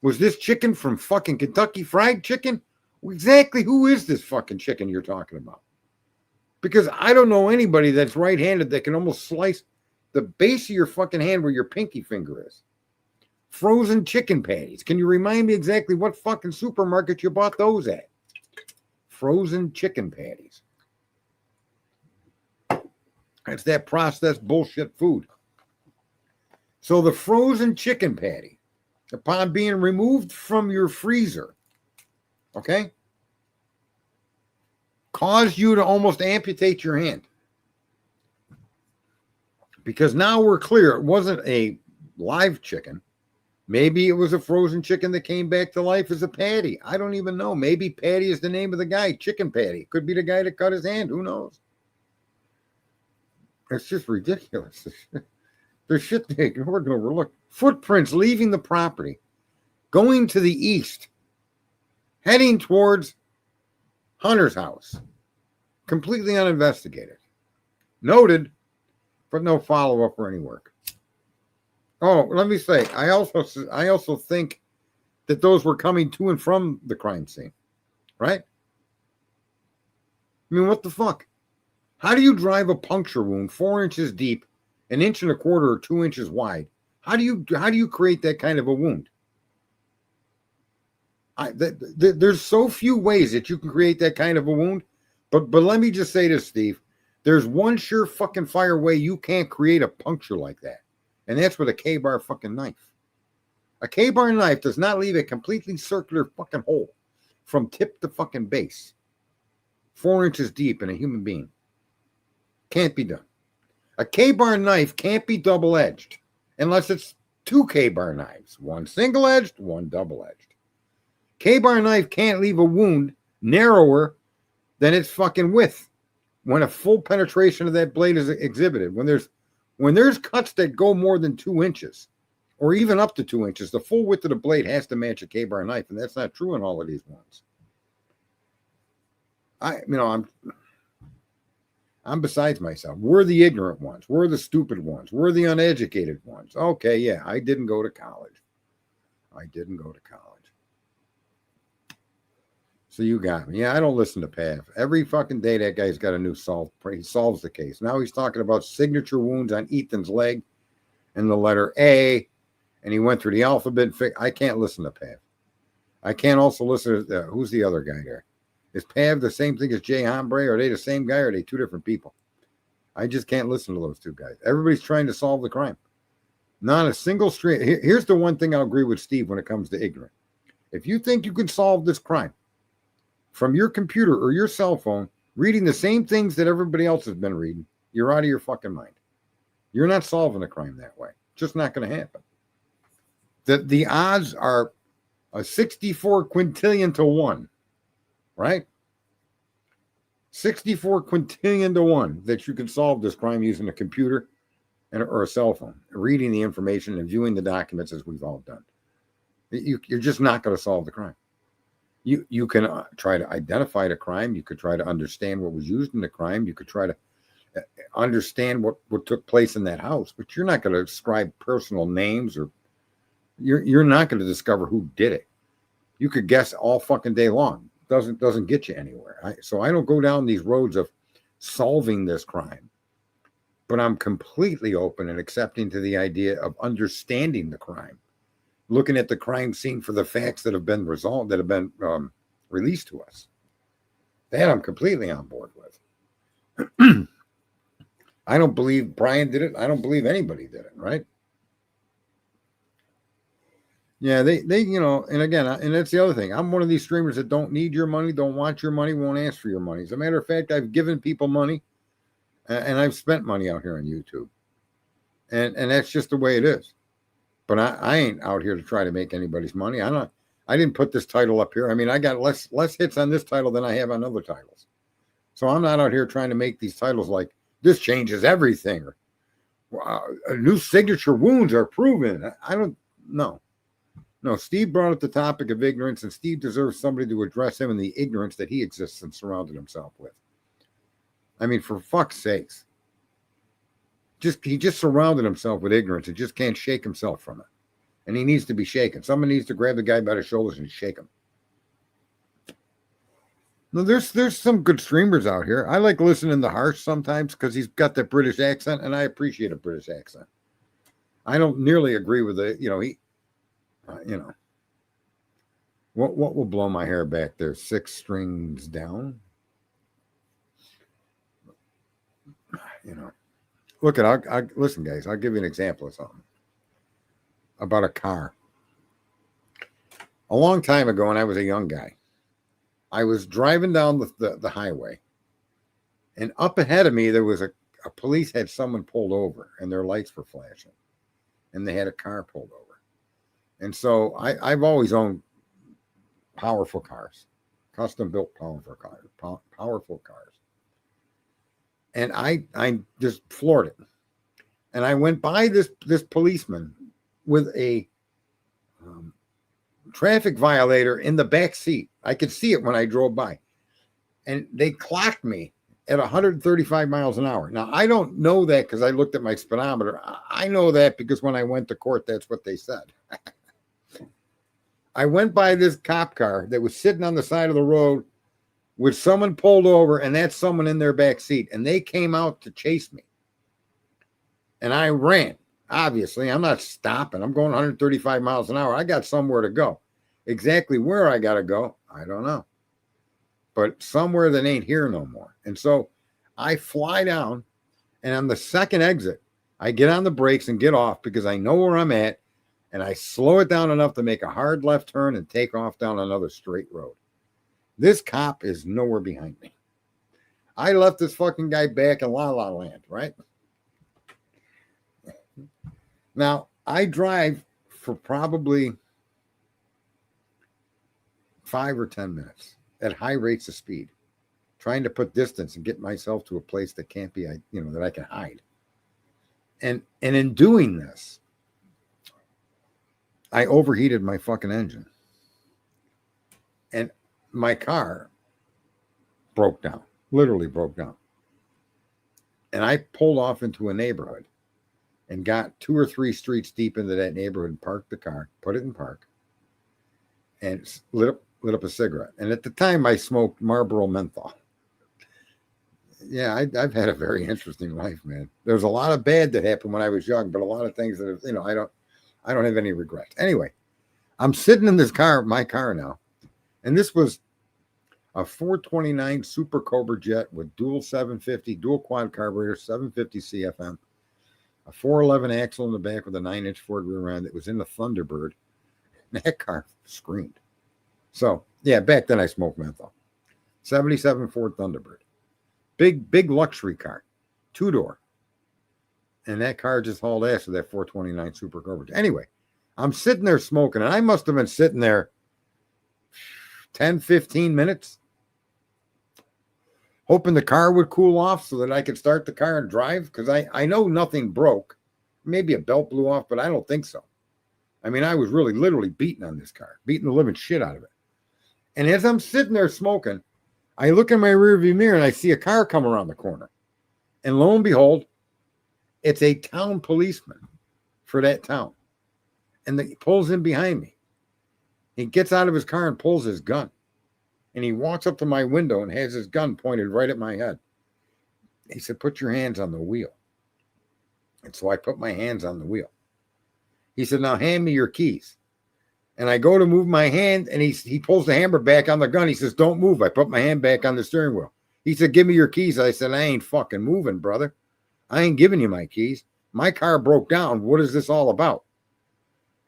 Was this chicken from fucking Kentucky Fried Chicken? Exactly who is this fucking chicken you're talking about? Because I don't know anybody that's right-handed that can almost slice the base of your fucking hand where your pinky finger is. Frozen chicken patties. Can you remind me exactly what fucking supermarket you bought those at? Frozen chicken patties. It's that processed bullshit food. So the frozen chicken patty, upon being removed from your freezer, okay, caused you to almost amputate your hand. Because now we're clear, it wasn't a live chicken. Maybe it was a frozen chicken that came back to life as a patty. I don't even know. Maybe Patty is the name of the guy, Chicken Patty. Could be the guy that cut his hand. Who knows? It's just ridiculous. There's shit they ignored and overlooked. Footprints leaving the property, going to the east, heading towards Hunter's house, completely uninvestigated. Noted, but no follow-up or any work. Oh, let me say, I also think that those were coming to and from the crime scene, right? I mean, what the fuck? How do you drive a puncture wound 4 inches deep, 1.25 inches or 2 inches wide? How do you create that kind of a wound? There's so few ways that you can create that kind of a wound, but let me just say this, Steve. There's one sure fucking fire way you can't create a puncture like that. And that's with a K-bar fucking knife. A K-bar knife does not leave a completely circular fucking hole from tip to fucking base. 4 inches deep in a human being. Can't be done. A K-bar knife can't be double-edged unless it's 2 K-bar knives. One single-edged, one double-edged. K-bar knife can't leave a wound narrower than its fucking width when a full penetration of that blade is exhibited. When there's cuts that go more than 2 inches, or even up to 2 inches, the full width of the blade has to match a K-bar knife, and that's not true in all of these ones. I'm besides myself. We're the ignorant ones. We're the stupid ones. We're the uneducated ones. Okay, yeah, I didn't go to college. So you got me. Yeah, I don't listen to Pav. Every fucking day that guy's got a new solve. He solves the case. Now he's talking about signature wounds on Ethan's leg and the letter A, and he went through the alphabet. I can't listen to Pav. I can't also listen to, who's the other guy there? Is Pav the same thing as Jay Hombre? Are they the same guy or are they two different people? I just can't listen to those two guys. Everybody's trying to solve the crime. Not a single stream. Here's the one thing I'll agree with Steve when it comes to ignorant. If you think you can solve this crime from your computer or your cell phone, reading the same things that everybody else has been reading, you're out of your fucking mind. You're not solving a crime that way. It's just not going to happen. The odds are a 64 quintillion to 1, right? 64 quintillion to 1 that you can solve this crime using a computer or a cell phone, reading the information and viewing the documents as we've all done. You're just not going to solve the crime. You can try to identify the crime. You could try to understand what was used in the crime. You could try to understand what took place in that house, but you're not going to ascribe personal names, or you're not going to discover who did it. You could guess all fucking day long. Doesn't get you anywhere. So I don't go down these roads of solving this crime, but I'm completely open and accepting to the idea of understanding the crime, looking at the crime scene for the facts that have been resolved, that have been released to us. That I'm completely on board with. I don't believe Brian did it. I don't believe anybody did it, right? Yeah, they and again, and that's the other thing. I'm one of these streamers that don't need your money, don't want your money, won't ask for your money. As a matter of fact, I've given people money, and I've spent money out here on YouTube. And that's just the way it is. But I ain't out here to try to make anybody's money. I didn't put this title up here. I mean, I got less hits on this title than I have on other titles. So I'm not out here trying to make these titles like this changes everything, or new signature wounds are proven. I don't know. No, Steve brought up the topic of ignorance, and Steve deserves somebody to address him in the ignorance that he exists and surrounded himself with. I mean, for fuck's sakes. He just surrounded himself with ignorance and just can't shake himself from it. And he needs to be shaken. Someone needs to grab the guy by the shoulders and shake him. No, there's some good streamers out here. I like listening to Harsh sometimes because he's got that British accent, and I appreciate a British accent. I don't nearly agree with it. What will blow my hair back there? 6 strings down. Look at. Listen, guys. I'll give you an example of something about a car. A long time ago, when I was a young guy, I was driving down the highway, and up ahead of me, there was a police had someone pulled over, and their lights were flashing, and they had a car pulled over. And so I've always owned powerful cars, custom-built powerful cars. And I just floored it. And I went by this policeman with a traffic violator in the back seat. I could see it when I drove by. And they clocked me at 135 miles an hour. Now, I don't know that because I looked at my speedometer. I know that because when I went to court, that's what they said. I went by this cop car that was sitting on the side of the road with someone pulled over, and that's someone in their back seat. And they came out to chase me. And I ran. Obviously, I'm not stopping. I'm going 135 miles an hour. I got somewhere to go. Exactly where I got to go, I don't know. But somewhere that ain't here no more. And so I fly down, and on the second exit, I get on the brakes and get off because I know where I'm at, and I slow it down enough to make a hard left turn and take off down another straight road. This cop is nowhere behind me. I left this fucking guy back in La La Land, right? Now, I drive for probably 5 or 10 minutes at high rates of speed, trying to put distance and get myself to a place that can't be, that I can hide. And in doing this, I overheated my fucking engine. And my car broke down, literally broke down. And I pulled off into a neighborhood and got 2 or 3 streets deep into that neighborhood, parked the car, put it in park, and lit up a cigarette. And at the time, I smoked Marlboro menthol. Yeah, I've had a very interesting life, man. There's a lot of bad that happened when I was young, but a lot of things that I don't have any regrets. Anyway, I'm sitting in my car now, and this was a 429 Super Cobra jet with dual 750, dual quad carburetor, 750 CFM. A 411 axle in the back with a 9-inch Ford rear end that was in the Thunderbird. That car screamed. So, yeah, back then I smoked menthol. 77 Ford Thunderbird. Big luxury car. 2-door. And that car just hauled ass with that 429 Super Cobra. Anyway, I'm sitting there smoking, and I must have been sitting there 10, 15 minutes, hoping the car would cool off so that I could start the car and drive, because I know nothing broke. Maybe a belt blew off, but I don't think so. I mean, I was really literally beating on this car, beating the living shit out of it. And as I'm sitting there smoking, I look in my rearview mirror and I see a car come around the corner. And lo and behold, it's a town policeman for that town. And he pulls in behind me. He gets out of his car and pulls his gun. And he walks up to my window and has his gun pointed right at my head. He said, "Put your hands on the wheel." And so I put my hands on the wheel. He said, "Now hand me your keys." And I go to move my hand, and he pulls the hammer back on the gun. He says, "Don't move." I put my hand back on the steering wheel. He said, "Give me your keys." I said, "I ain't fucking moving, brother. I ain't giving you my keys. My car broke down. What is this all about?"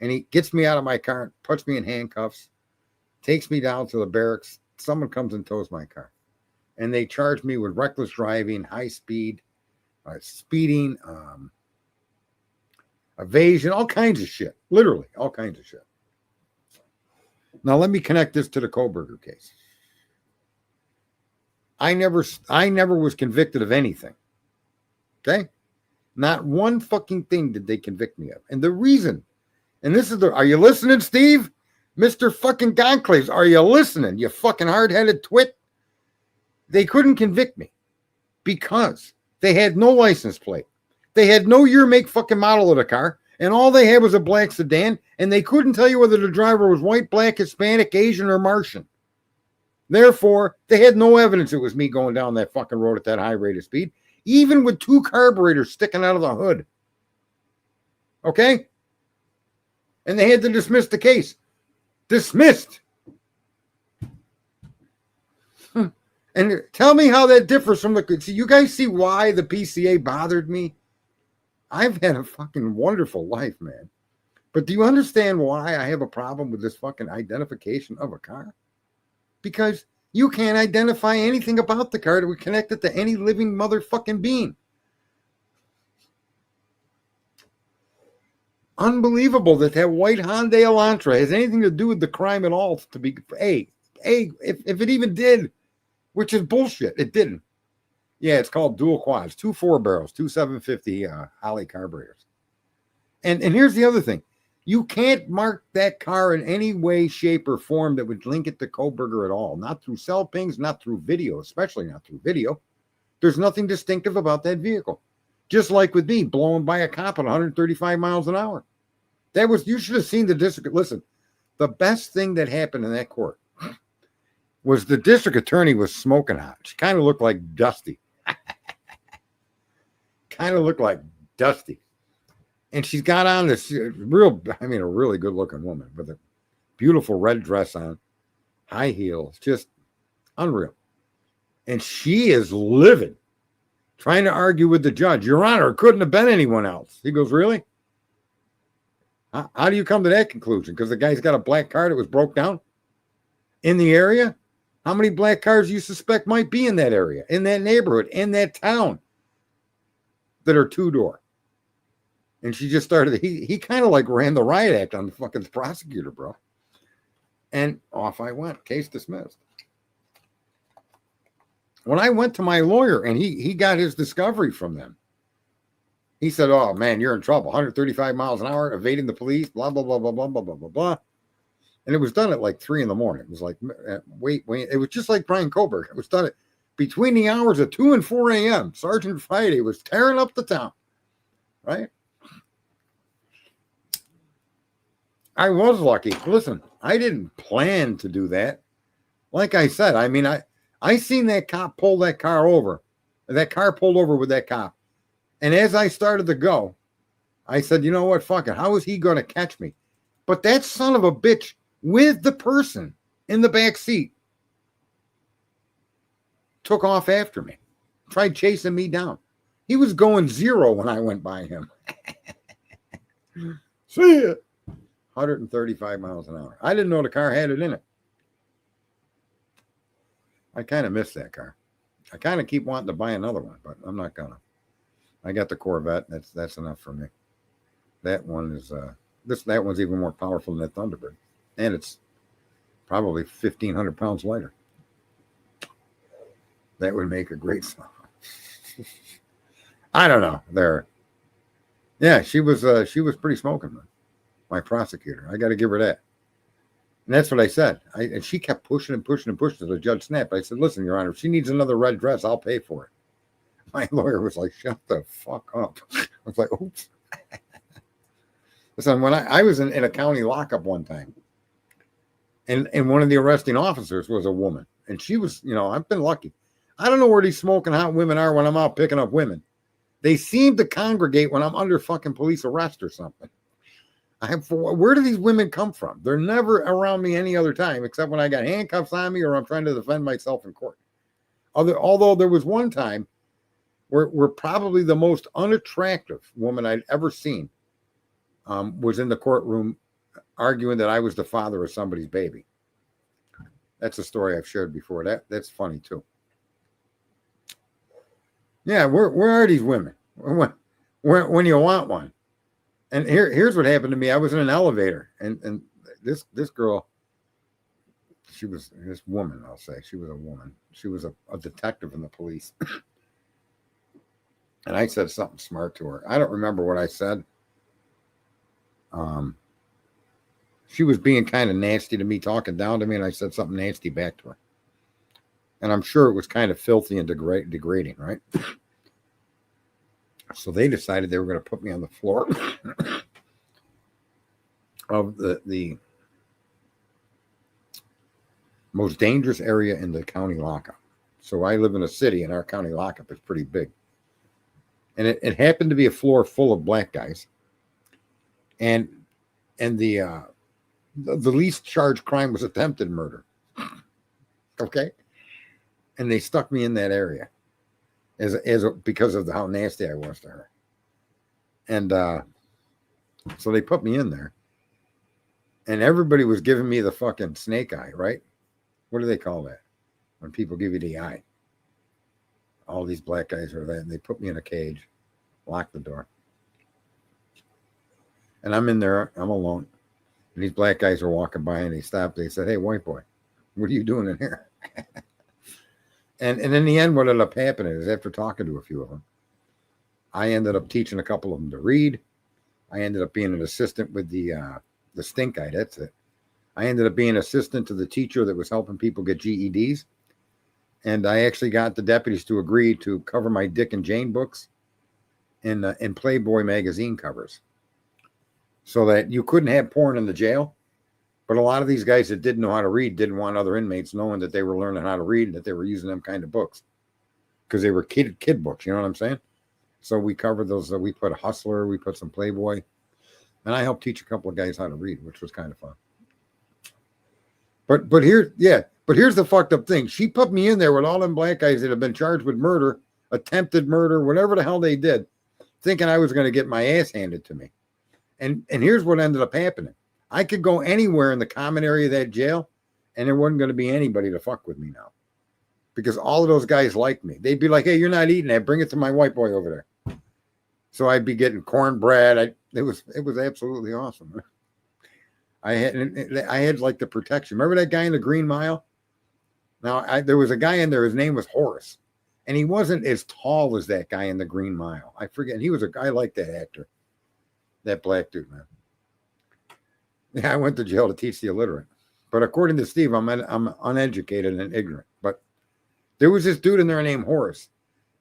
And he gets me out of my car, puts me in handcuffs, takes me down to the barracks. Someone comes and tows my car. And they charge me with reckless driving, high speed, speeding, evasion, all kinds of shit. Literally, all kinds of shit. Now, let me connect this to the Koberger case. I never was convicted of anything. Okay? Not one fucking thing did they convict me of. And the reason, and this is are you listening, Steve? Mr. fucking Gonclaves, are you listening? You fucking hard-headed twit? They couldn't convict me because they had no license plate. They had no year, make, fucking model of the car, and all they had was a black sedan, and they couldn't tell you whether the driver was white, black, Hispanic, Asian, or Martian. Therefore, they had no evidence it was me going down that fucking road at that high rate of speed, even with 2 carburetors sticking out of the hood. Okay? And they had to dismiss the case. Dismissed. And tell me how that differs from the... See, you guys see why the PCA bothered me? I've had a fucking wonderful life, man. But do you understand why I have a problem with this fucking identification of a car? Because you can't identify anything about the car that would connect it to any living motherfucking being. Unbelievable that white Hyundai Elantra has anything to do with the crime at all. To be if it even did, which is bullshit, it didn't. Yeah, it's called dual quads, 2 4-barrels, 2 750 Holley carburetors. And here's the other thing. You can't mark that car in any way, shape, or form that would link it to Kohberger at all. Not through cell pings, not through video, especially not through video. There's nothing distinctive about that vehicle. Just like with me, blown by a cop at 135 miles an hour. You should have seen the district. Listen, the best thing that happened in that court was the district attorney was smoking hot. She kind of looked like Dusty. And she's got on this a really good looking woman with a beautiful red dress on, high heels, just unreal. And she is livid, trying to argue with the judge. Your Honor, it couldn't have been anyone else. He goes, really? How do you come to that conclusion? Because the guy's got a black car that was broke down in the area? How many black cars do you suspect might be in that area, in that neighborhood, in that town that are 2-door? And she just started, he kind of like ran the riot act on the fucking prosecutor, bro. And off I went, case dismissed. When I went to my lawyer and he got his discovery from them, he said, oh man, you're in trouble. 135 miles an hour, evading the police, blah, blah, blah, blah, blah, blah, blah, blah, blah. And it was done at like 3 a.m. It was like, wait. It was just like Brian Kohberger. It was done at between the hours of 2 and 4 a.m. Sergeant Friday was tearing up the town, right? I was lucky. Listen, I didn't plan to do that. Like I said, I mean, I seen that cop pull that car over. That car pulled over with that cop. And as I started to go, I said, you know what? Fuck it. How is he going to catch me? But that son of a bitch with the person in the back seat took off after me, tried chasing me down. He was going 0 when I went by him. See ya. 135 miles an hour. I didn't know the car had it in it. I kind of miss that car. I kind of keep wanting to buy another one, but I'm not gonna. I got the Corvette. That's enough for me. That one is that one's even more powerful than that Thunderbird, and it's probably 1,500 pounds lighter. That would make a great song. I don't know. Yeah, she was pretty smoking, man. My prosecutor. I got to give her that. And that's what I said. And she kept pushing and pushing and pushing till the judge snapped. I said, listen, Your Honor, if she needs another red dress, I'll pay for it. My lawyer was like, shut the fuck up. I was like, oops. Listen, when I was in a county lockup one time, and one of the arresting officers was a woman. And she was, I've been lucky. I don't know where these smoking hot women are when I'm out picking up women. They seem to congregate when I'm under fucking police arrest or something. Where do these women come from? They're never around me any other time except when I got handcuffs on me or I'm trying to defend myself in court. Although there was one time where probably the most unattractive woman I'd ever seen was in the courtroom arguing that I was the father of somebody's baby. That's a story I've shared before. That's funny too. Yeah, where are these women? When you want one? And here's what happened to me. I was in an elevator, and this girl, this woman, I'll say, she was a woman. She was a detective in the police. And I said something smart to her. I don't remember what I said. She was being kind of nasty to me, talking down to me, and I said something nasty back to her. And I'm sure it was kind of filthy and degrading, right? So they decided they were going to put me on the floor of the most dangerous area in the county lockup. So I live in a city, and our county lockup is pretty big. And it happened to be a floor full of black guys. And the least charged crime was attempted murder. Okay? And they stuck me in that area because of how nasty I was to her. And so they put me in there. And everybody was giving me the fucking snake eye, right? What do they call that? When people give you the eye. All these black guys are that. And they put me in a cage, locked the door. And I'm in there. I'm alone. And these black guys are walking by, and they stopped. They said, "Hey, white boy, what are you doing in here?" and in the end, what ended up happening is, after talking to a few of them, I ended up teaching a couple of them to read. I ended up being an assistant with the stink eye. That's it. I ended up being assistant to the teacher that was helping people get GEDs. And I actually got the deputies to agree to cover my Dick and Jane books in Playboy magazine covers, so that you couldn't have porn in the jail. But a lot of these guys that didn't know how to read didn't want other inmates knowing that they were learning how to read and that they were using them kind of books, because they were kid books. You know what I'm saying? So we covered those. We put Hustler, we put some Playboy, and I helped teach a couple of guys how to read, which was kind of fun. But here's the fucked up thing. She put me in there with all them black guys that have been charged with murder, attempted murder, whatever the hell they did, thinking I was going to get my ass handed to me. And here's what ended up happening. I could go anywhere in the common area of that jail, and there wasn't going to be anybody to fuck with me now, because all of those guys liked me. They'd be like, "Hey, you're not eating that. Bring it to my white boy over there." So I'd be getting cornbread. It was absolutely awesome. I had like the protection. Remember that guy in the Green Mile? Now, there was a guy in there. His name was Horace, and he wasn't as tall as that guy in the Green Mile. I forget. He was a guy like that actor, that black dude, man. Yeah, I went to jail to teach the illiterate, but according to Steve, I'm uneducated and ignorant. But there was this dude in there named Horace,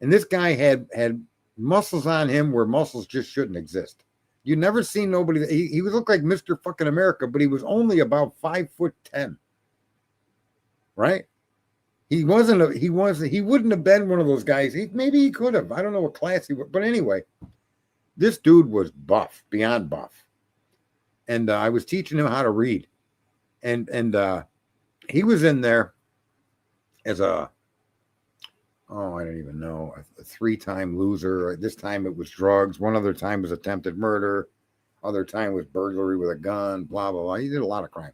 and this guy had muscles on him where muscles just shouldn't exist. You never seen nobody. He looked like Mr. fucking America, but he was only about 5'10". Right? He wasn't. He wouldn't have been one of those guys. Maybe he could have. I don't know what class he was. But anyway, this dude was buff, beyond buff, and I was teaching him how to read, and he was in there as I don't even know, a 3-time loser. This time it was drugs. One other time was attempted murder. Other time was burglary with a gun, blah, blah, blah. He did a lot of crime.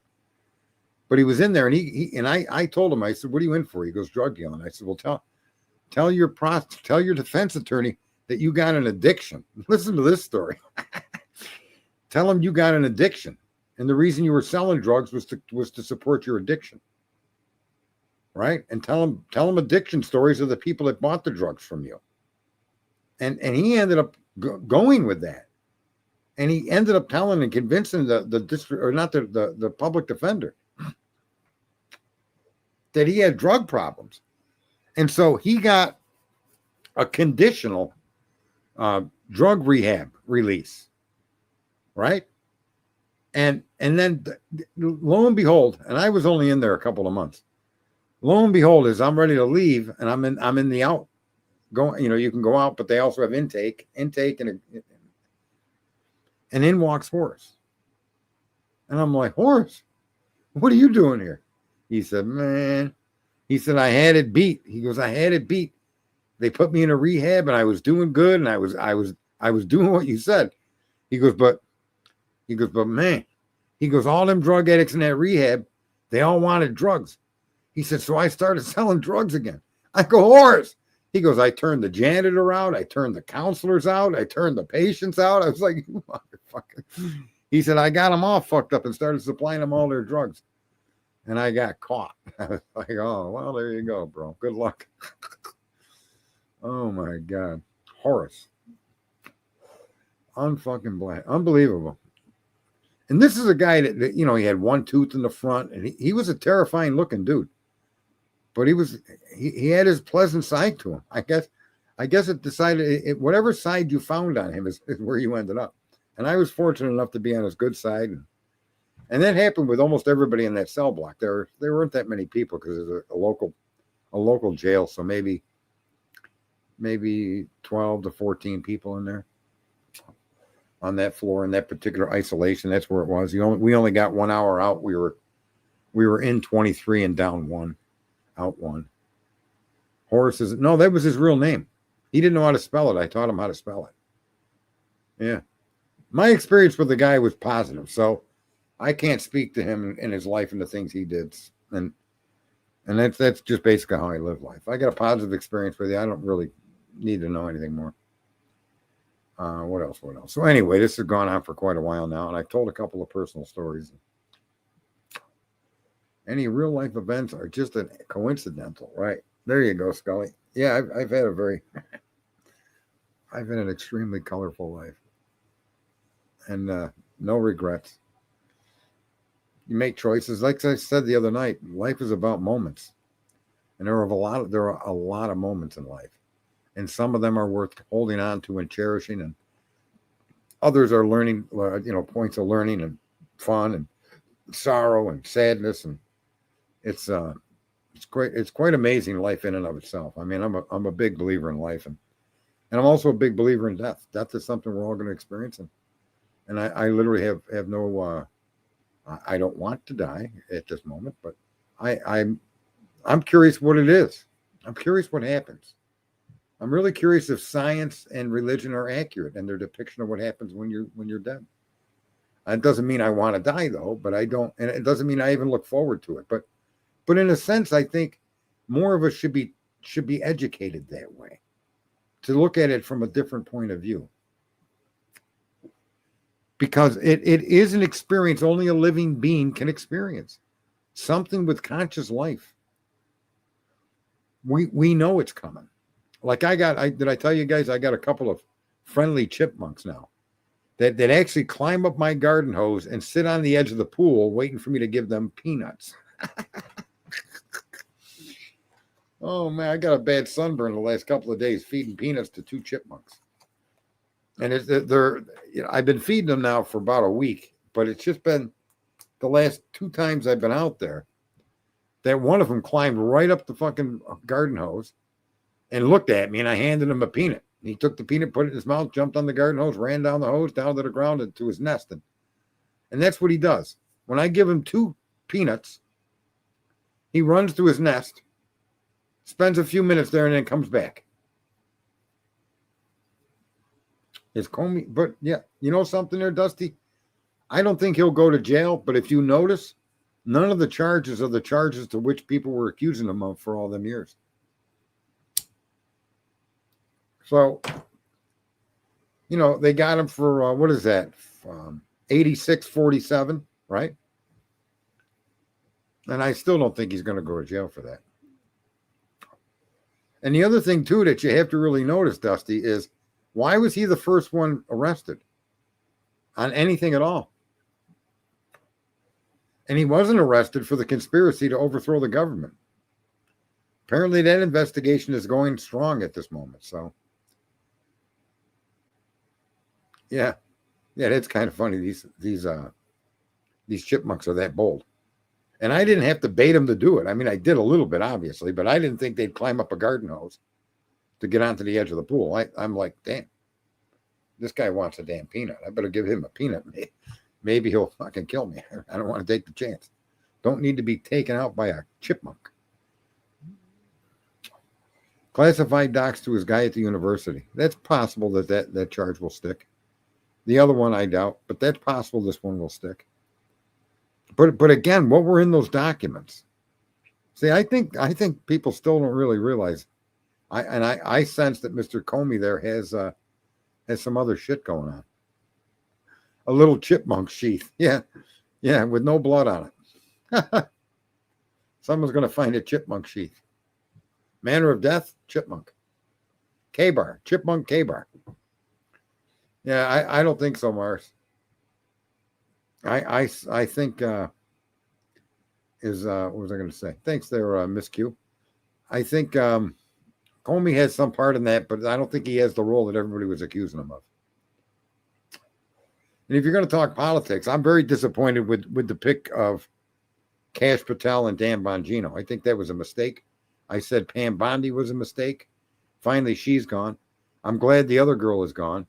But he was in there, and I told him, I said, "What are you in for?" He goes, "Drug dealing." I said, "Well, tell your defense attorney that you got an addiction." Listen to this story. Tell him you got an addiction, and the reason you were selling drugs was to support your addiction. Right? And tell him addiction stories of the people that bought the drugs from you. And he ended up going with that. And he ended up telling and convincing the district, or not the public defender, that he had drug problems. And so he got a conditional drug rehab release. Right? And then lo and behold, and I was only in there a couple of months. Lo and behold, as I'm ready to leave, and I'm in the out going, you can go out, but they also have intake, and in walks Horace. And I'm like, "Horace, what are you doing here?" He said, "Man," he said, "I had it beat." He goes, "I had it beat. They put me in a rehab, and I was doing good, and I was doing what you said." He goes, but man, he goes, "All them drug addicts in that rehab, they all wanted drugs." He said, "So I started selling drugs again." I go, "Horace." He goes, "I turned the janitor out. I turned the counselors out. I turned the patients out." I was like, "You motherfucker." He said, "I got them all fucked up and started supplying them all their drugs. And I got caught." I was like, "Oh, well, there you go, bro. Good luck." Oh, my God. Horace. Unfucking black. Unbelievable. And this is a guy that he had one tooth in the front, and he was a terrifying looking dude. But he had his pleasant side to him. I I guess it decided whatever side you found on him is where you ended up. And I was fortunate enough to be on his good side, and that happened with almost everybody in that cell block. There weren't that many people because it's a local jail, so maybe 12 to 14 people in there on that floor in that particular isolation. That's where it was. We only got 1 hour out. We were in 23 and down 1, out 1. Horace is no, that was his real name. He didn't know how to spell it. I taught him how to spell it. Yeah. My experience with the guy was positive, so I can't speak to him in his life and the things he did. And that's just basically how I live life. I got a positive experience with you. I don't really need to know anything more. What else? So anyway, this has gone on for quite a while now, and I've told a couple of personal stories. Any real life events are just a coincidental, right? There you go, Scully. Yeah, I've had an extremely colorful life, and no regrets. You make choices. Like I said the other night, life is about moments, and there are a lot of moments in life, and some of them are worth holding on to and cherishing, and others are learning, points of learning and fun and sorrow and sadness, and it's quite amazing life in and of itself. I mean, I'm a big believer in life, and I'm also a big believer in death. Death is something we're all going to experience, and I literally have no. I don't want to die at this moment, but I'm curious what it is. I'm curious what happens. I'm really curious if science and religion are accurate in their depiction of what happens when you're dead. It doesn't mean I want to die though, but I don't, and it doesn't mean I even look forward to it. But in a sense, I think more of us should be educated that way, to look at it from a different point of view. Because it is an experience only a living being can experience. Something with conscious life. We know it's coming. Like did I tell you guys I got a couple of friendly chipmunks now that actually climb up my garden hose and sit on the edge of the pool waiting for me to give them peanuts. Oh man, I got a bad sunburn the last couple of days feeding peanuts to 2 chipmunks. And I've been feeding them now for about a week, but it's just been the last 2 times I've been out there that one of them climbed right up the fucking garden hose and looked at me, and I handed him a peanut. He took the peanut, put it in his mouth, jumped on the garden hose, ran down the hose, down to the ground, and to his nest. And that's what he does. When I give him 2 peanuts, he runs to his nest, spends a few minutes there, and then comes back. It's Comey, but yeah, you know something there, Dusty? I don't think he'll go to jail, but if you notice, none of the charges are the charges to which people were accusing him of for all them years. So, they got him for, what is that? 86-47, right? And I still don't think he's going to go to jail for that. And the other thing, too, that you have to really notice, Dusty, is why was he the first one arrested on anything at all? And he wasn't arrested for the conspiracy to overthrow the government. Apparently that investigation is going strong at this moment. So, yeah, that's kind of funny. These chipmunks are that bold. And I didn't have to bait them to do it. I mean, I did a little bit, obviously, but I didn't think they'd climb up a garden hose to get onto the edge of the pool. I'm like, damn, this guy wants a damn peanut. I better give him a peanut. Maybe he'll fucking kill me. I don't want to take the chance. Don't need to be taken out by a chipmunk. Classified docs to his guy at the university. That's possible that charge will stick. The other one I doubt, but that's possible this one will stick. But again, what were in those documents? See, I think people still don't really realize. I sense that Mr. Comey there has some other shit going on. A little chipmunk sheath. Yeah, with no blood on it. Someone's going to find a chipmunk sheath. Manner of death, chipmunk. K-bar, chipmunk K-bar. Yeah, I don't think so, Mars. I think what was I going to say? Thanks there, Miss Q. I think Comey has some part in that, but I don't think he has the role that everybody was accusing him of. And if you're going to talk politics, I'm very disappointed with the pick of Kash Patel and Dan Bongino. I think that was a mistake. I said Pam Bondi was a mistake. Finally, she's gone. I'm glad the other girl is gone.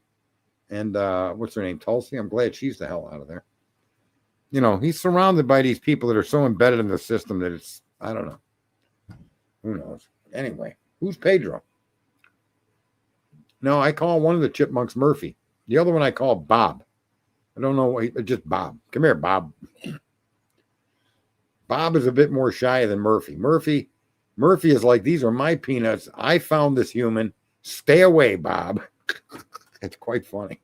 And what's her name? Tulsi. I'm glad she's the hell out of there. You know, he's surrounded by these people that are so embedded in the system that it's, I don't know. Who knows? Anyway, who's Pedro? No, I call one of the chipmunks Murphy. The other one I call Bob. I don't know. Just Bob. Come here, Bob. Bob is a bit more shy than Murphy. Murphy is like, these are my peanuts. I found this human. Stay away, Bob. It's quite funny.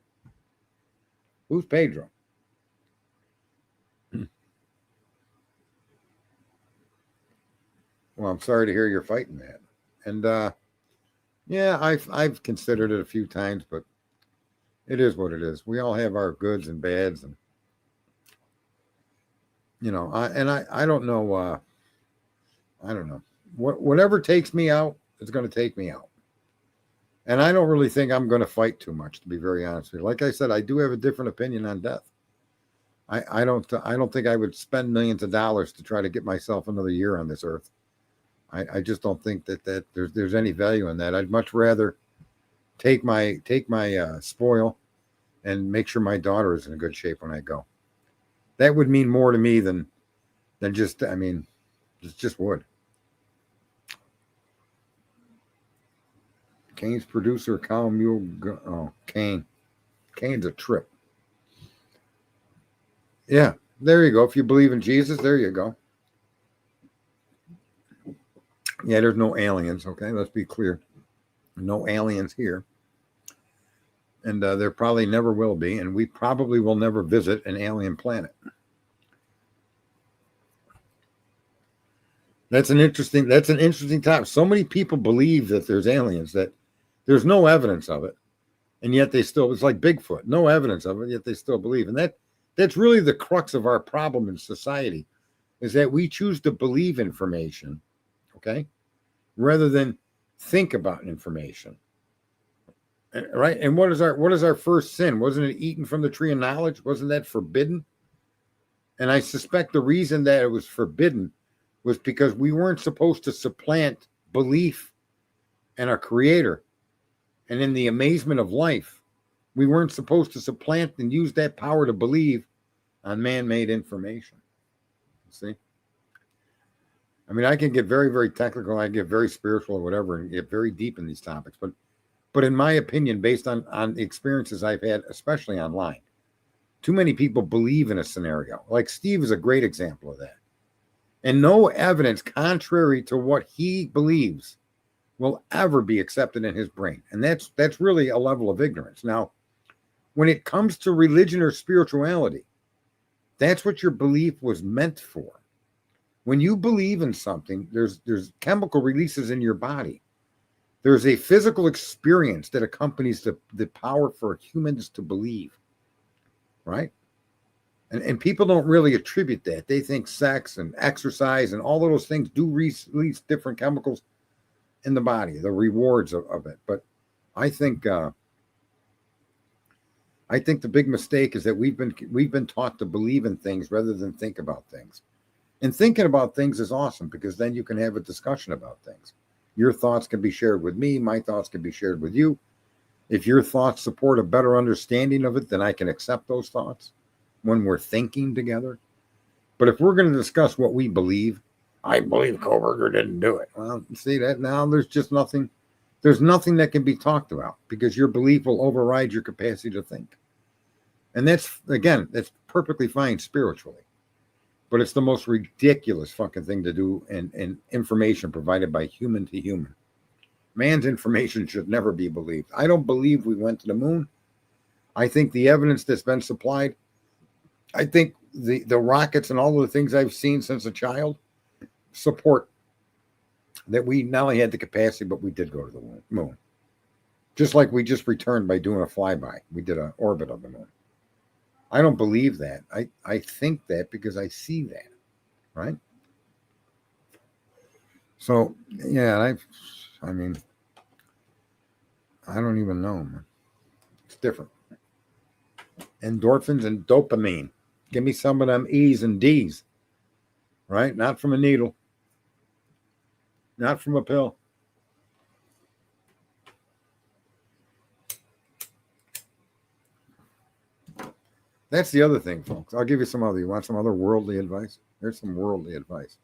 Who's Pedro? Well, I'm sorry to hear you're fighting that. And yeah, I've considered it a few times, but it is what it is. We all have our goods and bads, and you know, I don't know. I don't know. Whatever takes me out is going to take me out. And I don't really think I'm going to fight too much, to be very honest with you. Like I said, I do have a different opinion on death. I don't think I would spend millions of dollars to try to get myself another year on this earth. I just don't think that there's any value in that. I'd much rather take my spoil and make sure my daughter is in good shape when I go. That would mean more to me than just, I mean, it just would. Kane's producer, Kyle Mule. Oh, Kane. Kane's a trip. Yeah, there you go. If you believe in Jesus, there you go. Yeah, there's no aliens, okay? Let's be clear. No aliens here. And there probably never will be, and we probably will never visit an alien planet. That's an interesting topic. So many people believe that there's aliens, that there's no evidence of it, and yet they still, it's like Bigfoot, no evidence of it, yet they still believe. And that's really the crux of our problem in society, is that we choose to believe information, okay, rather than think about information. Right? And what is our first sin? Wasn't it eaten from the tree of knowledge? Wasn't that forbidden? And I suspect the reason that it was forbidden was because we weren't supposed to supplant belief in our creator. And in the amazement of life, we weren't supposed to supplant and use that power to believe on man-made information. See? I mean, I can get very, very technical. I get very spiritual or whatever and get very deep in these topics. But in my opinion, based on the experiences I've had, especially online, too many people believe in a scenario. Like Steve is a great example of that. And no evidence contrary to what he believes will ever be accepted in his brain. And that's really a level of ignorance. Now, when it comes to religion or spirituality, that's what your belief was meant for. When you believe in something, there's chemical releases in your body. There's a physical experience that accompanies the power for humans to believe, right? And people don't really attribute that. They think sex and exercise and all of those things do release different chemicals in the body, the rewards of it. But I think the big mistake is that we've been taught to believe in things rather than think about things. And thinking about things is awesome, because then you can have a discussion about things. Your thoughts can be shared with me. My thoughts can be shared with you. If your thoughts support a better understanding of it, then I can accept those thoughts when we're thinking together. But if we're going to discuss what we believe, I believe Koberger didn't do it. Well, see that now there's just nothing. There's nothing that can be talked about, because your belief will override your capacity to think. And that's perfectly fine spiritually. But it's the most ridiculous fucking thing to do in information provided by human to human. Man's information should never be believed. I don't believe we went to the moon. I think the evidence that's been supplied, I think the rockets and all of the things I've seen since a child support that we not only had the capacity, but we did go to the moon. Just like we just returned by doing a flyby. We did an orbit of the moon. I don't believe that. I think that because I see that, right? So, yeah, I mean, I don't even know, man. It's different. Endorphins and dopamine. Give me some of them E's and D's, right? Not from a needle, not from a pill. That's the other thing, folks. I'll give you some other. You want some other worldly advice? Here's some worldly advice.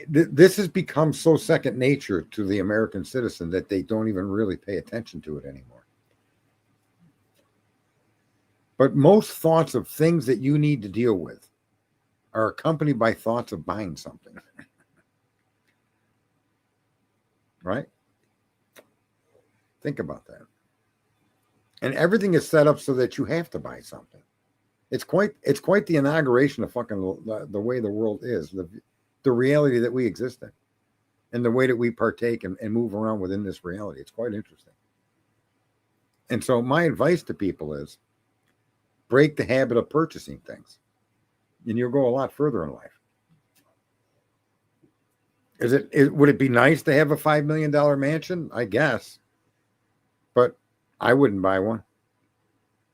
This has become so second nature to the American citizen that they don't even really pay attention to it anymore. But most thoughts of things that you need to deal with are accompanied by thoughts of buying something. Right? Think about that. And everything is set up so that you have to buy something. It's quite the inauguration of fucking the way the world is, the reality that we exist in, and the way that we partake and move around within this reality. It's quite interesting. And so my advice to people is break the habit of purchasing things, and you'll go a lot further in life. Would it be nice to have a $5 million mansion? I guess. But I wouldn't buy one.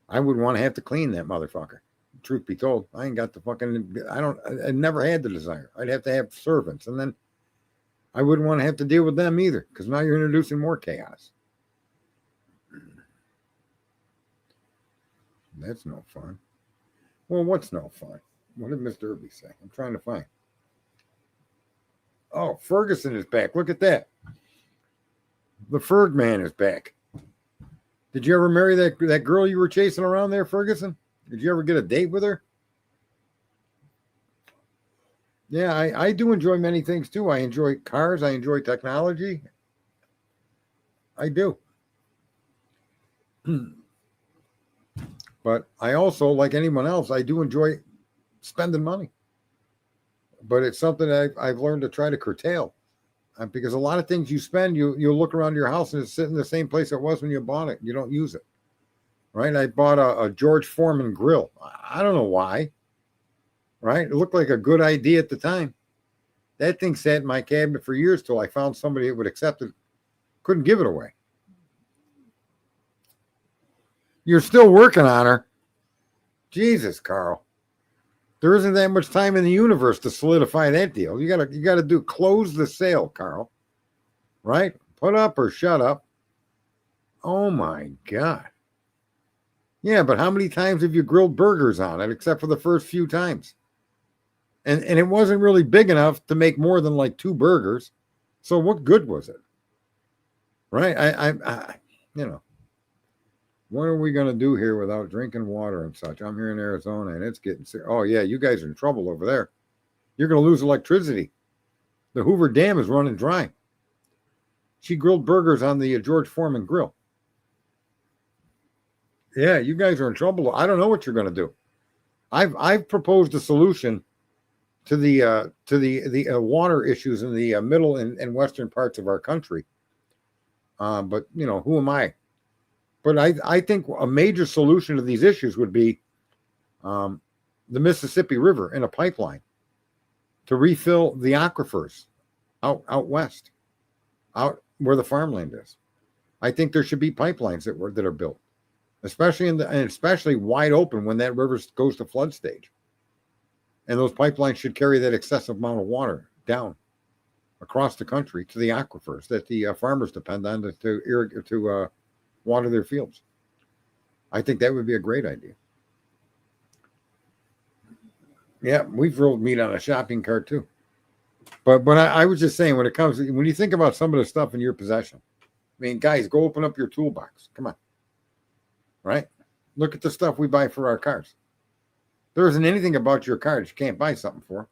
I would want to have to clean that motherfucker. Truth be told, I ain't got the fucking, I never had the desire. I'd have to have servants, and then I wouldn't want to have to deal with them either, because now you're introducing more chaos. That's no fun. Well, what's no fun? What did Mr. Irby say? I'm trying to find. Oh, Ferguson is back. Look at that. The Ferg man is back. Did you ever marry that girl you were chasing around there, Ferguson? Did you ever get a date with her? Yeah, I do enjoy many things too. I enjoy cars. I enjoy technology. I do. But I also, like anyone else, I do enjoy spending money. But it's something that I've learned to try to curtail. Because a lot of things you spend, you look around your house and it's sitting in the same place it was when you bought it. You don't use it. Right? I bought a George Foreman grill. I don't know why. Right? It looked like a good idea at the time. That thing sat in my cabinet for years till I found somebody that would accept it. Couldn't give it away. You're still working on her. Jesus, Carl. There isn't that much time in the universe to solidify that deal. You gotta close the sale, Carl. Right? Put up or shut up. Oh my God. Yeah, but how many times have you grilled burgers on it, except for the first few times? And it wasn't really big enough to make more than like 2 burgers. So what good was it? Right? I what are we going to do here without drinking water and such? I'm here in Arizona, and it's getting sick. Oh, yeah, you guys are in trouble over there. You're going to lose electricity. The Hoover Dam is running dry. She grilled burgers on the George Foreman grill. Yeah, you guys are in trouble. I don't know what you're going to do. I've proposed a solution to the water issues in the middle and western parts of our country. But, who am I? But I think a major solution to these issues would be the Mississippi River and a pipeline to refill the aquifers out west, out where the farmland is. I think there should be pipelines that are built, especially wide open when that river goes to flood stage. And those pipelines should carry that excessive amount of water down across the country to the aquifers that the farmers depend on to water their fields. I think that would be a great idea. Yeah, we've rolled meat on a shopping cart too. But I was just saying, when you think about some of the stuff in your possession, I mean, guys, go open up your toolbox. Come on. Right? Look at the stuff we buy for our cars. There isn't anything about your car that you can't buy something for.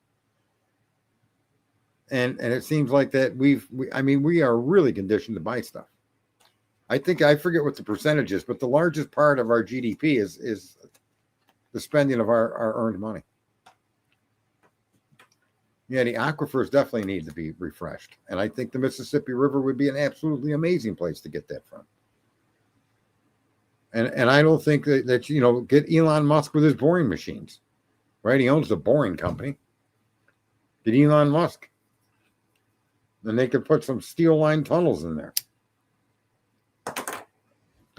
And it seems like that we are really conditioned to buy stuff. I forget what the percentage is, but the largest part of our GDP is the spending of our earned money. Yeah, the aquifers definitely need to be refreshed. And I think the Mississippi River would be an absolutely amazing place to get that from. And I don't think that get Elon Musk with his boring machines. Right? He owns the boring company. Get Elon Musk. Then they could put some steel line tunnels in there.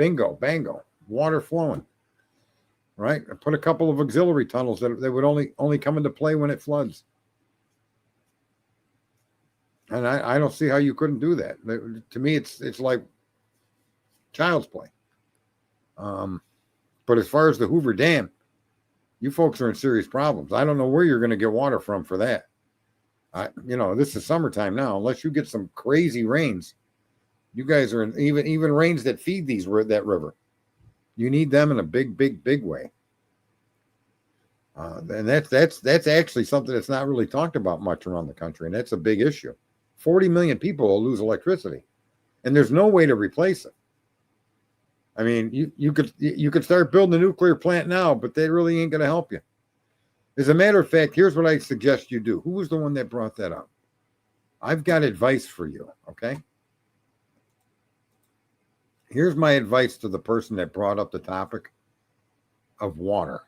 Bingo, bango, water flowing, right? Put a couple of auxiliary tunnels that would only come into play when it floods. And I don't see how you couldn't do that. To me, it's like child's play. But as far as the Hoover Dam, you folks are in serious problems. I don't know where you're going to get water from for that. This is summertime now. Unless you get some crazy rains, you guys are in even rains that feed that river. You need them in a big, big, big way. And that's actually something that's not really talked about much around the country, and that's a big issue. 40 million people will lose electricity, and there's no way to replace it. I mean, you could start building a nuclear plant now, but they really ain't going to help you. As a matter of fact, here's what I suggest you do. Who was the one that brought that up? I've got advice for you, okay? Here's my advice to the person that brought up the topic of water.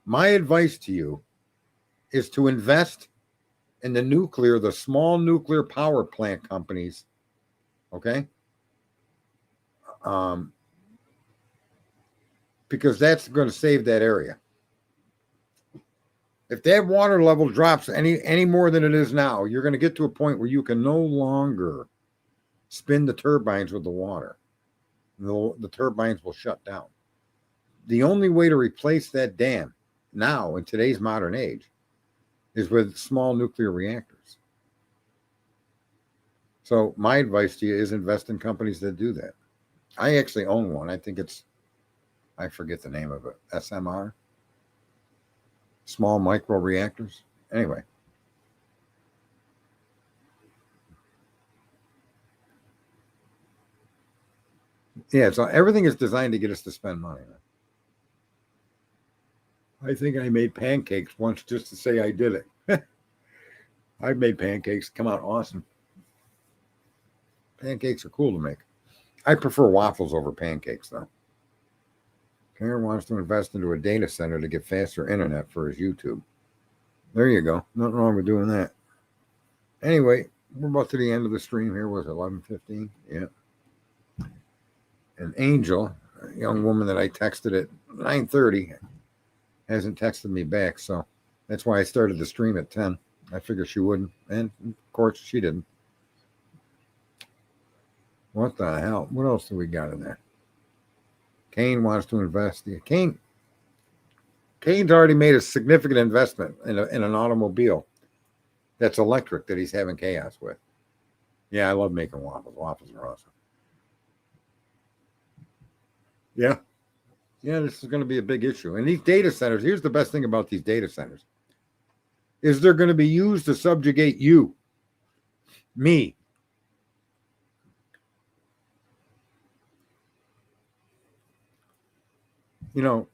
My advice to you is to invest in the small nuclear power plant companies, okay? Because that's going to save that area. If that water level drops any more than it is now, you're going to get to a point where you can no longer spin the turbines with the water. The turbines will shut down. The only way to replace that dam now in today's modern age is with small nuclear reactors. So my advice to you is invest in companies that do that. I actually own one. I think I forget the name of it. SMR? Small micro reactors. Anyway. Yeah, so everything is designed to get us to spend money. I think I made pancakes once just to say I did it. I've made pancakes. Come out awesome. Pancakes are cool to make. I prefer waffles over pancakes, though. Karen wants to invest into a data center to get faster internet for his YouTube. There you go. Nothing wrong with doing that. Anyway, we're about to the end of the stream here. Was it 11:15? Yeah. An Angel, a young woman that I texted at 9:30, hasn't texted me back, so that's why I started the stream at 10. I figured she wouldn't, and of course she didn't. What the hell? What else do we got in there? Kane wants to invest. Kane's already made a significant investment in an automobile that's electric that he's having chaos with. Yeah, I love making waffles. Waffles are awesome. Yeah. Yeah, this is going to be a big issue. And these data centers, here's the best thing about these data centers, is they're going to be used to subjugate you, me.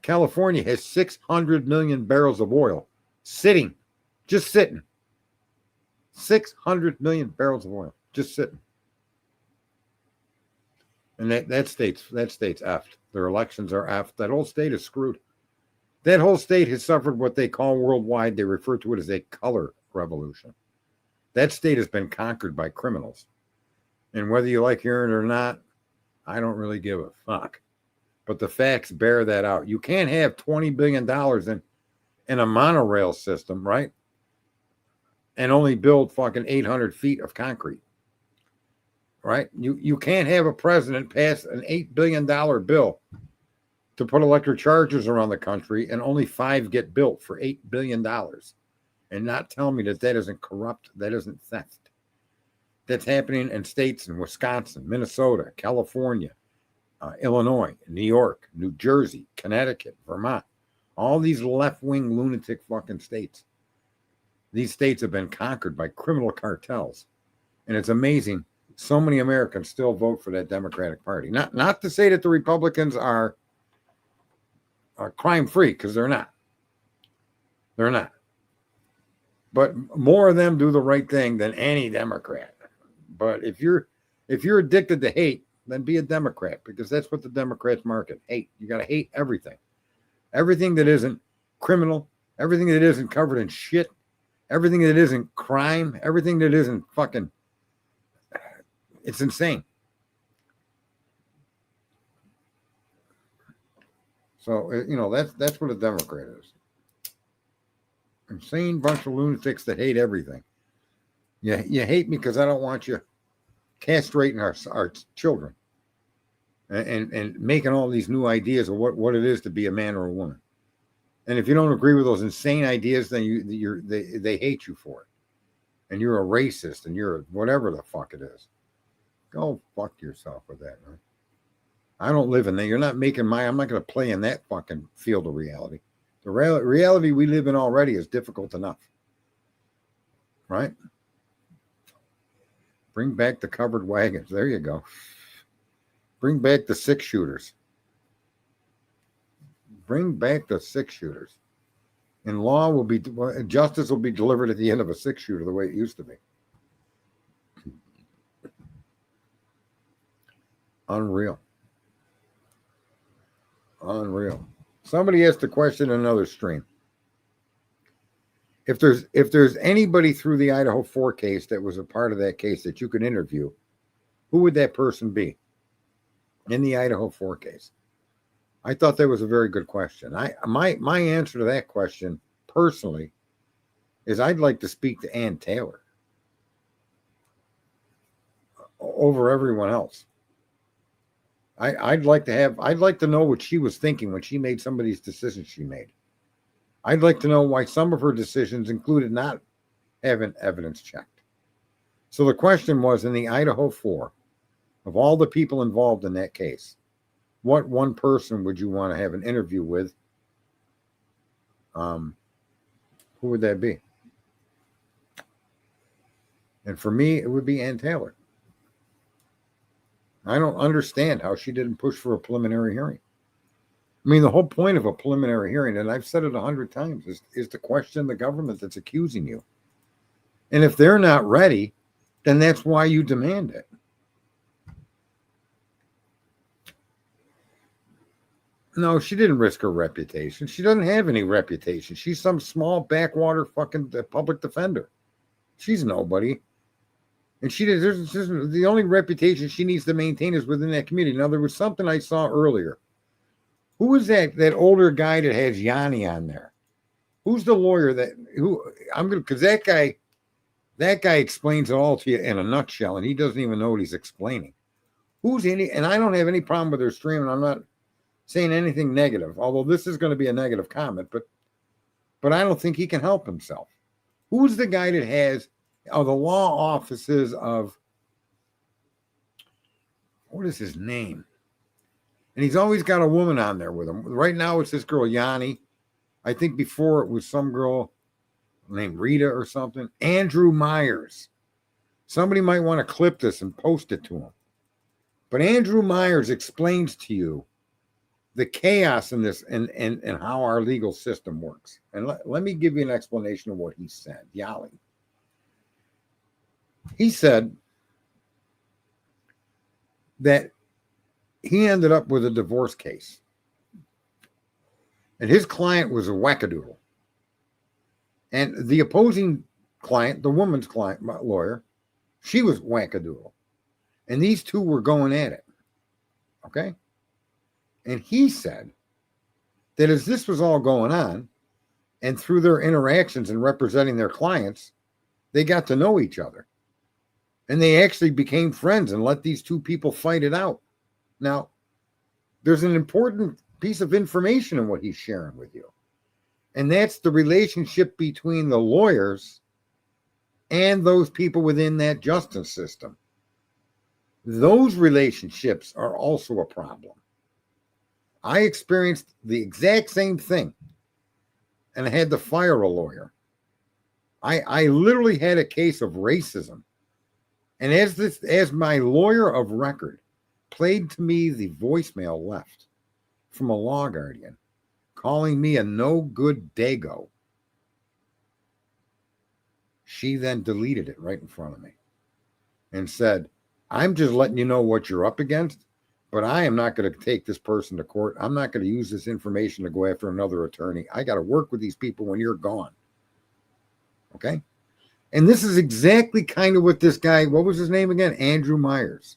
California has 600 million barrels of oil just sitting. 600 million barrels of oil, just sitting. And that state's effed. Their elections are effed. That whole state is screwed. That whole state has suffered what they call worldwide, they refer to it as a color revolution. That state has been conquered by criminals. And whether you like hearing it or not, I don't really give a fuck. But the facts bear that out. You can't have $20 billion in a monorail system, right? And only build fucking 800 feet of concrete. Right? You can't have a president pass an $8 billion bill to put electric chargers around the country and only 5 get built for $8 billion and not tell me that isn't corrupt, that isn't theft. That's happening in states in Wisconsin, Minnesota, California, Illinois, New York, New Jersey, Connecticut, Vermont. All these left-wing lunatic fucking states. These states have been conquered by criminal cartels. And it's amazing. So many Americans still vote for that Democratic Party. Not to say that the Republicans are crime-free, because they're not. They're not. But more of them do the right thing than any Democrat. But if you're addicted to hate, then be a Democrat, because that's what the Democrats market. Hate. You got to hate everything. Everything that isn't criminal, everything that isn't covered in shit, everything that isn't crime, everything that isn't fucking... It's insane. So, that's what a Democrat is. Insane bunch of lunatics that hate everything. You hate me because I don't want you castrating our children and making all these new ideas of what it is to be a man or a woman. And if you don't agree with those insane ideas, then they hate you for it. And you're a racist and you're whatever the fuck it is. Go fuck yourself with that, man. I don't live in there. You're not making I'm not going to play in that fucking field of reality. The reality we live in already is difficult enough. Right? Bring back the covered wagons. There you go. Bring back the 6-shooters. Bring back the 6-shooters. And justice will be delivered at the end of a 6-shooter the way it used to be. Unreal. Somebody asked a question in another stream. If there's anybody through the Idaho4 case that was a part of that case that you could interview, who would that person be in the Idaho4 case? I thought that was a very good question. My answer to that question personally is I'd like to speak to Ann Taylor over everyone else. I'd like to know what she was thinking when she made some of these decisions she made. I'd like to know why some of her decisions included not having evidence checked. So the question was, in the Idaho4, of all the people involved in that case, what one person would you want to have an interview with? Who would that be? And for me, it would be Ann Taylor. I don't understand how she didn't push for a preliminary hearing. I mean, the whole point of a preliminary hearing, and I've said it 100 times, is to question the government that's accusing you. And if they're not ready, then that's why you demand it. No, she didn't risk her reputation. She doesn't have any reputation. She's some small backwater fucking public defender. She's nobody. And the only reputation she needs to maintain is within that community. Now, there was something I saw earlier. Who was that older guy that has Yanni on there? Who's the lawyer because that guy explains it all to you in a nutshell, and he doesn't even know what he's explaining. And I don't have any problem with her stream, and I'm not saying anything negative, although this is going to be a negative comment, but I don't think he can help himself. Who's the guy that has the law offices of, what is his name? And he's always got a woman on there with him. Right now it's this girl, Yanni. I think before it was some girl named Rita or something. Andrew Myers. Somebody might want to clip this and post it to him. But Andrew Myers explains to you the chaos in this and how our legal system works. And let me give you an explanation of what he said. Yali. He said that he ended up with a divorce case. And his client was a wackadoodle. And the opposing client, the woman's client, lawyer, she was wackadoodle. And these two were going at it. Okay? And he said that as this was all going on, and through their interactions and representing their clients, they got to know each other. And they actually became friends and let these two people fight it out. Now, there's an important piece of information in what he's sharing with you. And that's the relationship between the lawyers and those people within that justice system. Those relationships are also a problem. I experienced the exact same thing, and I had to fire a lawyer. I literally had a case of racism. And as my lawyer of record played to me the voicemail left from a law guardian calling me a no good dago, she then deleted it right in front of me and said, I'm just letting you know what you're up against, but I am not going to take this person to court. I'm not going to use this information to go after another attorney. I got to work with these people when you're gone. Okay? And this is exactly kind of what this guy, what was his name again? Andrew Myers,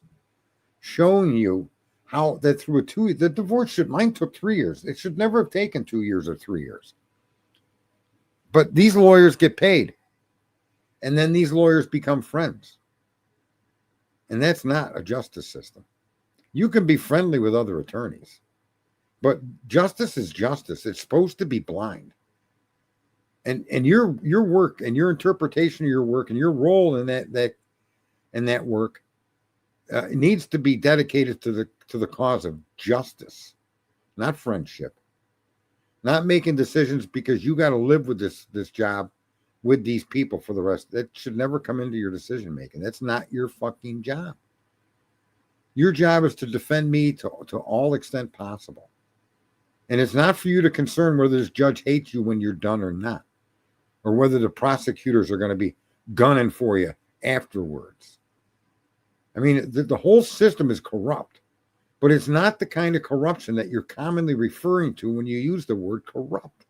showing you how that through the divorce mine took 3 years. It should never have taken 2 years or 3 years. But these lawyers get paid. And then these lawyers become friends. And that's not a justice system. You can be friendly with other attorneys, but justice is justice. It's supposed to be blind. And your work and your interpretation of your work and your role in that work needs to be dedicated to the cause of justice, not friendship, not making decisions because you got to live with this job with these people for the rest. That should never come into your decision making. That's not your fucking job. Your job is to defend me to all extent possible. And it's not for you to concern whether this judge hates you when you're done or not, or whether the prosecutors are going to be gunning for you afterwards. I mean, the whole system is corrupt, but it's not the kind of corruption that you're commonly referring to when you use the word corrupt.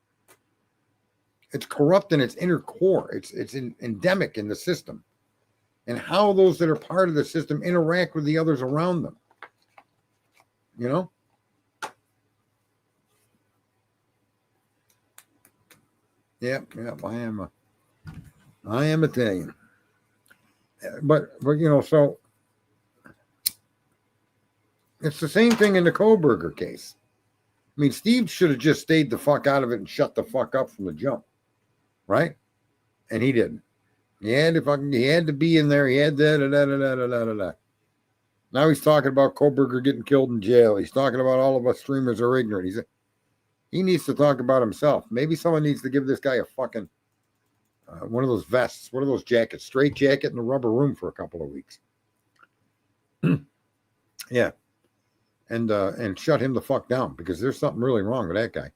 It's corrupt in its inner core. It's endemic in the system. And how those that are part of the system interact with the others around them. You know? Yep, I am Italian. But you know, so it's the same thing in the Koberger case. I mean, Steve should have just stayed the fuck out of it and shut the fuck up from the jump. Right? And he didn't. He had to be in there. He had that. Now he's talking about Koberger getting killed in jail. He's talking about all of us streamers are ignorant. He needs to talk about himself. Maybe someone needs to give this guy a fucking one of those vests, one of those jackets, straight jacket in a rubber room for a couple of weeks. Yeah. And shut him the fuck down because there's something really wrong with that guy.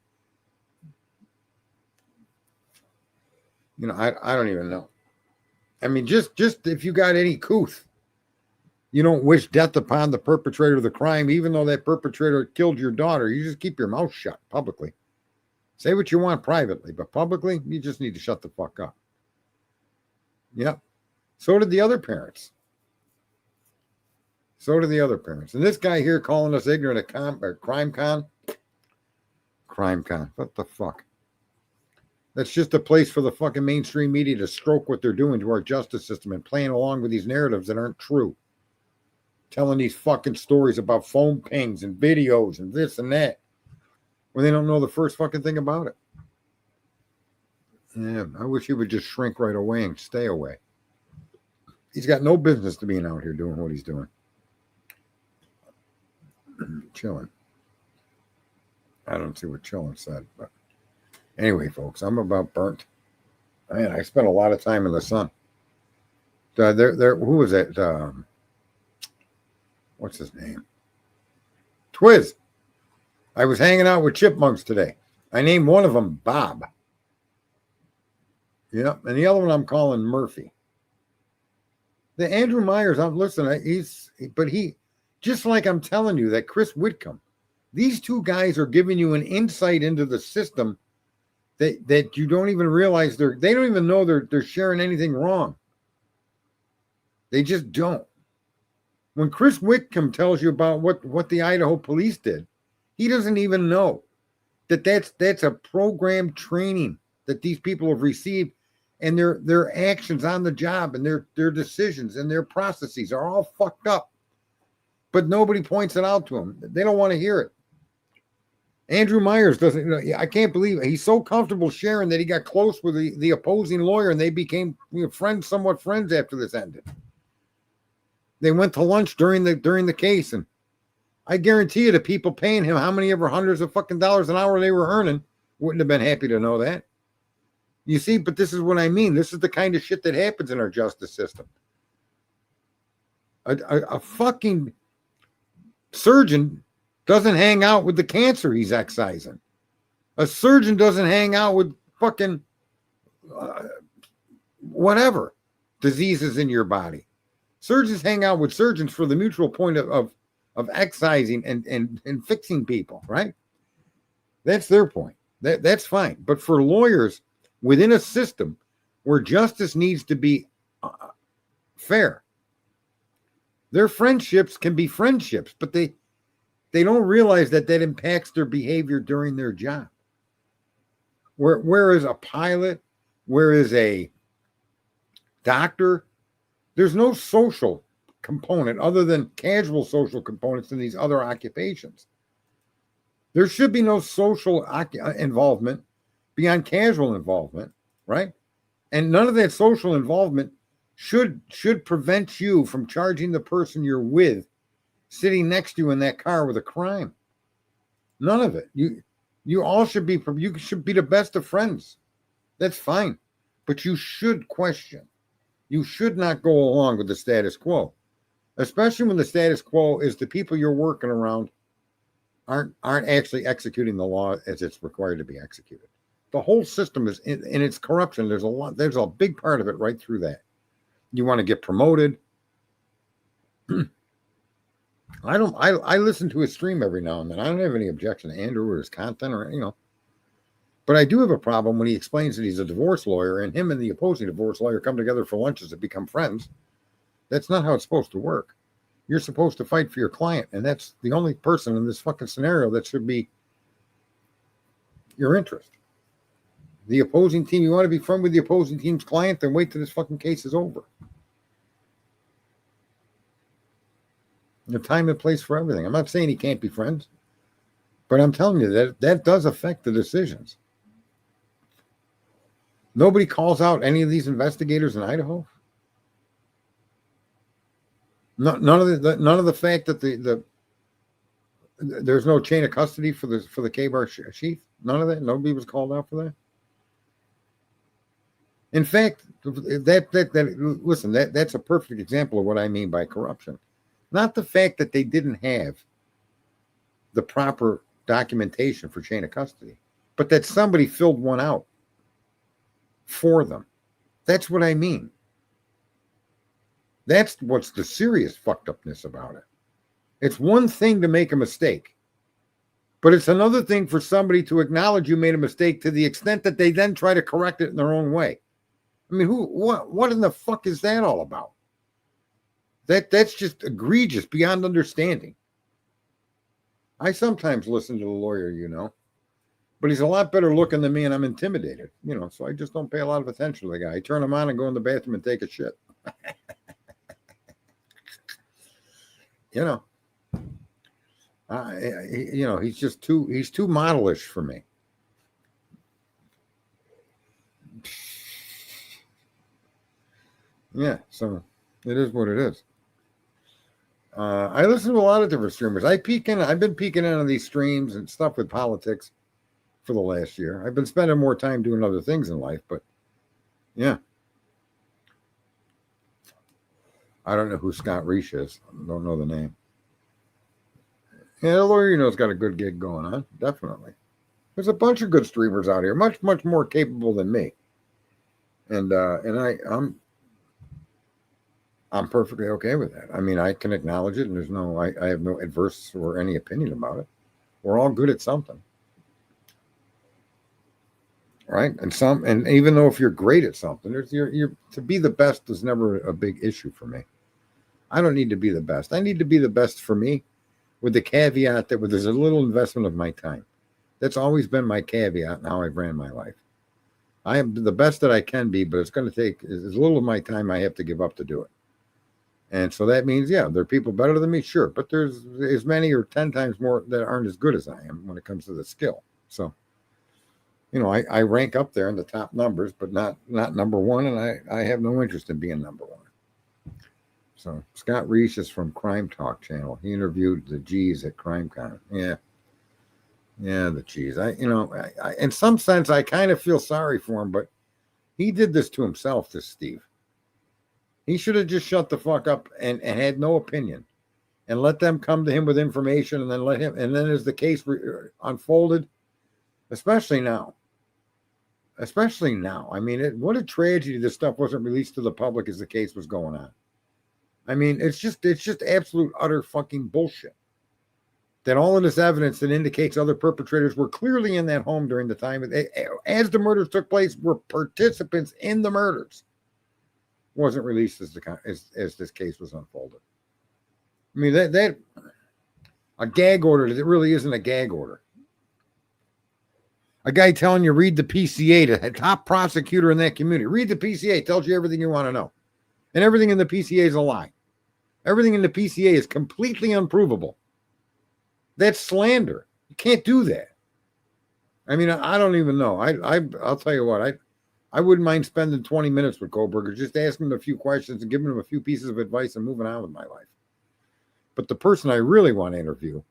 You know, I don't even know. I mean, just if you got any couth, you don't wish death upon the perpetrator of the crime, even though that perpetrator killed your daughter. You just keep your mouth shut publicly. Say what you want privately, but publicly, you just need to shut the fuck up. Yep. So did the other parents. And this guy here calling us ignorant at Crimecon. Crimecon. What the fuck? That's just a place for the fucking mainstream media to stroke what they're doing to our justice system and playing along with these narratives that aren't true. Telling these fucking stories about phone pings and videos and this and that when they don't know the first fucking thing about it. Yeah, I wish he would just shrink right away and stay away. He's got no business to being out here doing what he's doing. Chilling. I don't see what chilling said, but anyway, folks, I'm about burnt. Man, I spent a lot of time in the sun. Who was that? What's his name? Twiz. I was hanging out with chipmunks today. I named one of them Bob. Yeah, and the other one I'm calling Murphy. The Andrew Myers, he, just like I'm telling you that Chris Whitcomb, these two guys are giving you an insight into the system that you don't even realize they don't even know they're sharing anything wrong. They just don't. When Chris Whitcomb tells you about what the Idaho police did, he doesn't even know that's a programmed training that these people have received, and their actions on the job and their decisions and their processes are all fucked up. But nobody points it out to them. They don't want to hear it. Andrew Myers doesn't, I can't believe it. He's so comfortable sharing that he got close with the opposing lawyer and they became somewhat friends after this ended. They went to lunch during the case, and I guarantee you the people paying him how many ever hundreds of fucking dollars an hour they were earning wouldn't have been happy to know that. You see, but this is what I mean. This is the kind of shit that happens in our justice system. A fucking surgeon doesn't hang out with the cancer he's excising. A surgeon doesn't hang out with fucking whatever diseases in your body. Surgeons hang out with surgeons for the mutual point of excising and fixing people, right? That's their point. That's fine. But for lawyers within a system where justice needs to be fair, their friendships can be friendships, but They don't realize that impacts their behavior during their job. Whereas a pilot, whereas a doctor, there's no social component other than casual social components in these other occupations. There should be no social involvement beyond casual involvement, right? And none of that social involvement should prevent you from charging the person you're with sitting next to you in that car with a crime. None of it. You all should be the best of friends. That's fine. But you should question. You should not go along with the status quo, especially when the status quo is the people you're working around aren't actually executing the law as it's required to be executed. The whole system is in its corruption. There's a big part of it right through that. You want to get promoted. I listen to his stream every now and then. I don't have any objection to Andrew or his content or, but I do have a problem when he explains that he's a divorce lawyer and him and the opposing divorce lawyer come together for lunches and become friends. That's not how it's supposed to work. You're supposed to fight for your client, and that's the only person in this fucking scenario that should be your interest. The opposing team, you want to be friends with the opposing team's client, then wait till this fucking case is over. The time and place for everything. I'm not saying he can't be friends, but I'm telling you that does affect the decisions. Nobody calls out any of these investigators in Idaho. None of the fact that there's no chain of custody for the K-bar chief. None of that. Nobody was called out for that. In fact, that's a perfect example of what I mean by corruption. Not the fact that they didn't have the proper documentation for chain of custody, but that somebody filled one out for them. That's what I mean. That's what's the serious fucked upness about it. It's one thing to make a mistake, but it's another thing for somebody to acknowledge you made a mistake to the extent that they then try to correct it in their own way. I mean, what in the fuck is that all about? That's just egregious beyond understanding. I sometimes listen to the lawyer, but he's a lot better looking than me, and I'm intimidated, so I just don't pay a lot of attention to the guy. I turn him on and go in the bathroom and take a shit. He's too modelish for me. Yeah, so it is what it is. I listen to a lot of different streamers. I've been peeking into these streams and stuff with politics for the last year. I've been spending more time doing other things in life, but yeah. I don't know who Scott Reich is. I don't know the name. Yeah, the lawyer has got a good gig going on. Definitely. There's a bunch of good streamers out here, much, much more capable than me. And I'm perfectly okay with that. I mean, I can acknowledge it, and I have no adverse or any opinion about it. We're all good at something. Right? And even though if you're great at something, to be the best is never a big issue for me. I don't need to be the best. I need to be the best for me, with the caveat that there's a little investment of my time. That's always been my caveat in how I've ran my life. I am the best that I can be, but it's going to take as little of my time I have to give up to do it. And so that means, there are people better than me, sure, but there's as many or 10 times more that aren't as good as I am when it comes to the skill. So, I rank up there in the top numbers, but not number one, and I have no interest in being number one. So Scott Reich is from Crime Talk channel. He interviewed the G's at Crimecon. Yeah, the G's. I in some sense, I kind of feel sorry for him, but he did this to himself, this Steve. He should have just shut the fuck up and had no opinion and let them come to him with information and then as the case unfolded, especially now. I mean, what a tragedy this stuff wasn't released to the public as the case was going on. I mean, it's just absolute utter fucking bullshit. That all of this evidence that indicates other perpetrators were clearly in that home during the time as the murders took place, were participants in the murders, wasn't released as this case was unfolded. I mean, A gag order that really isn't a gag order. A guy telling you read the PCA, the top prosecutor in that community. Read the PCA, tells you everything you want to know. And everything in the PCA is a lie. Everything in the PCA is completely unprovable. That's slander. You can't do that. I mean, I don't even know. I'll tell you what, I wouldn't mind spending 20 minutes with Kohlberger, just asking him a few questions and giving him a few pieces of advice and moving on with my life. But the person I really want to interview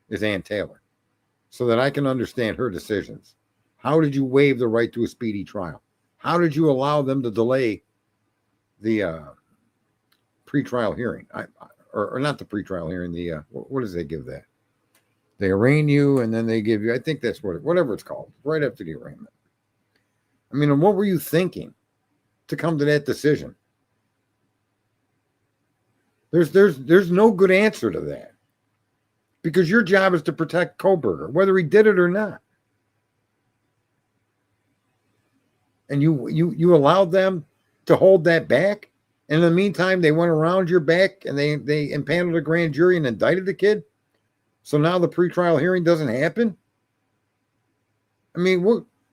is Ann Taylor, so that I can understand her decisions. How did you waive the right to a speedy trial? How did you allow them to delay the pretrial hearing? Or not the pretrial hearing, the what does they give that? They arraign you and then they give you, I think that's whatever it's called, right after the arraignment. I mean, what were you thinking to come to that decision? There's no good answer to that, because your job is to protect Kohlberger, whether he did it or not. And you allowed them to hold that back. And in the meantime, they went around your back and they impaneled a grand jury and indicted the kid. So now the pretrial hearing doesn't happen. I mean,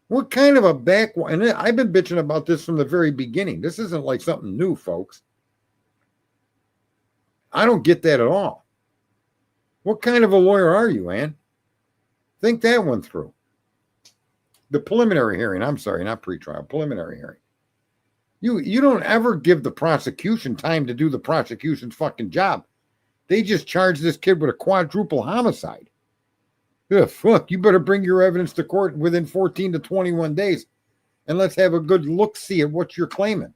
what kind of a and I've been bitching about this from the very beginning. This isn't like something new, folks. I don't get that at all. What kind of a lawyer are you, Ann? Think that one through. The preliminary hearing, I'm sorry, not pretrial, preliminary hearing. You don't ever give the prosecution time to do the prosecution's fucking job. They just charged this kid with a quadruple homicide. Ugh, fuck, you better bring your evidence to court within 14 to 21 days, and let's have a good look-see at what you're claiming.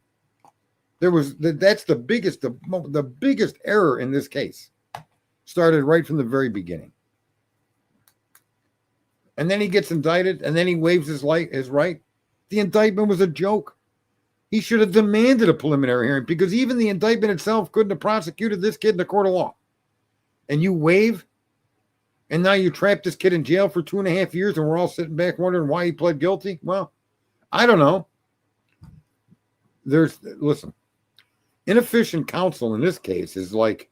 That's the biggest error in this case. Started right from the very beginning. And then he gets indicted, and then he waives his right. The indictment was a joke. He should have demanded a preliminary hearing, because even the indictment itself couldn't have prosecuted this kid in a court of law. And you waive, and now you trap this kid in jail for 2.5 years, and we're all sitting back wondering why he pled guilty? Well, I don't know. Listen, inefficient counsel in this case is like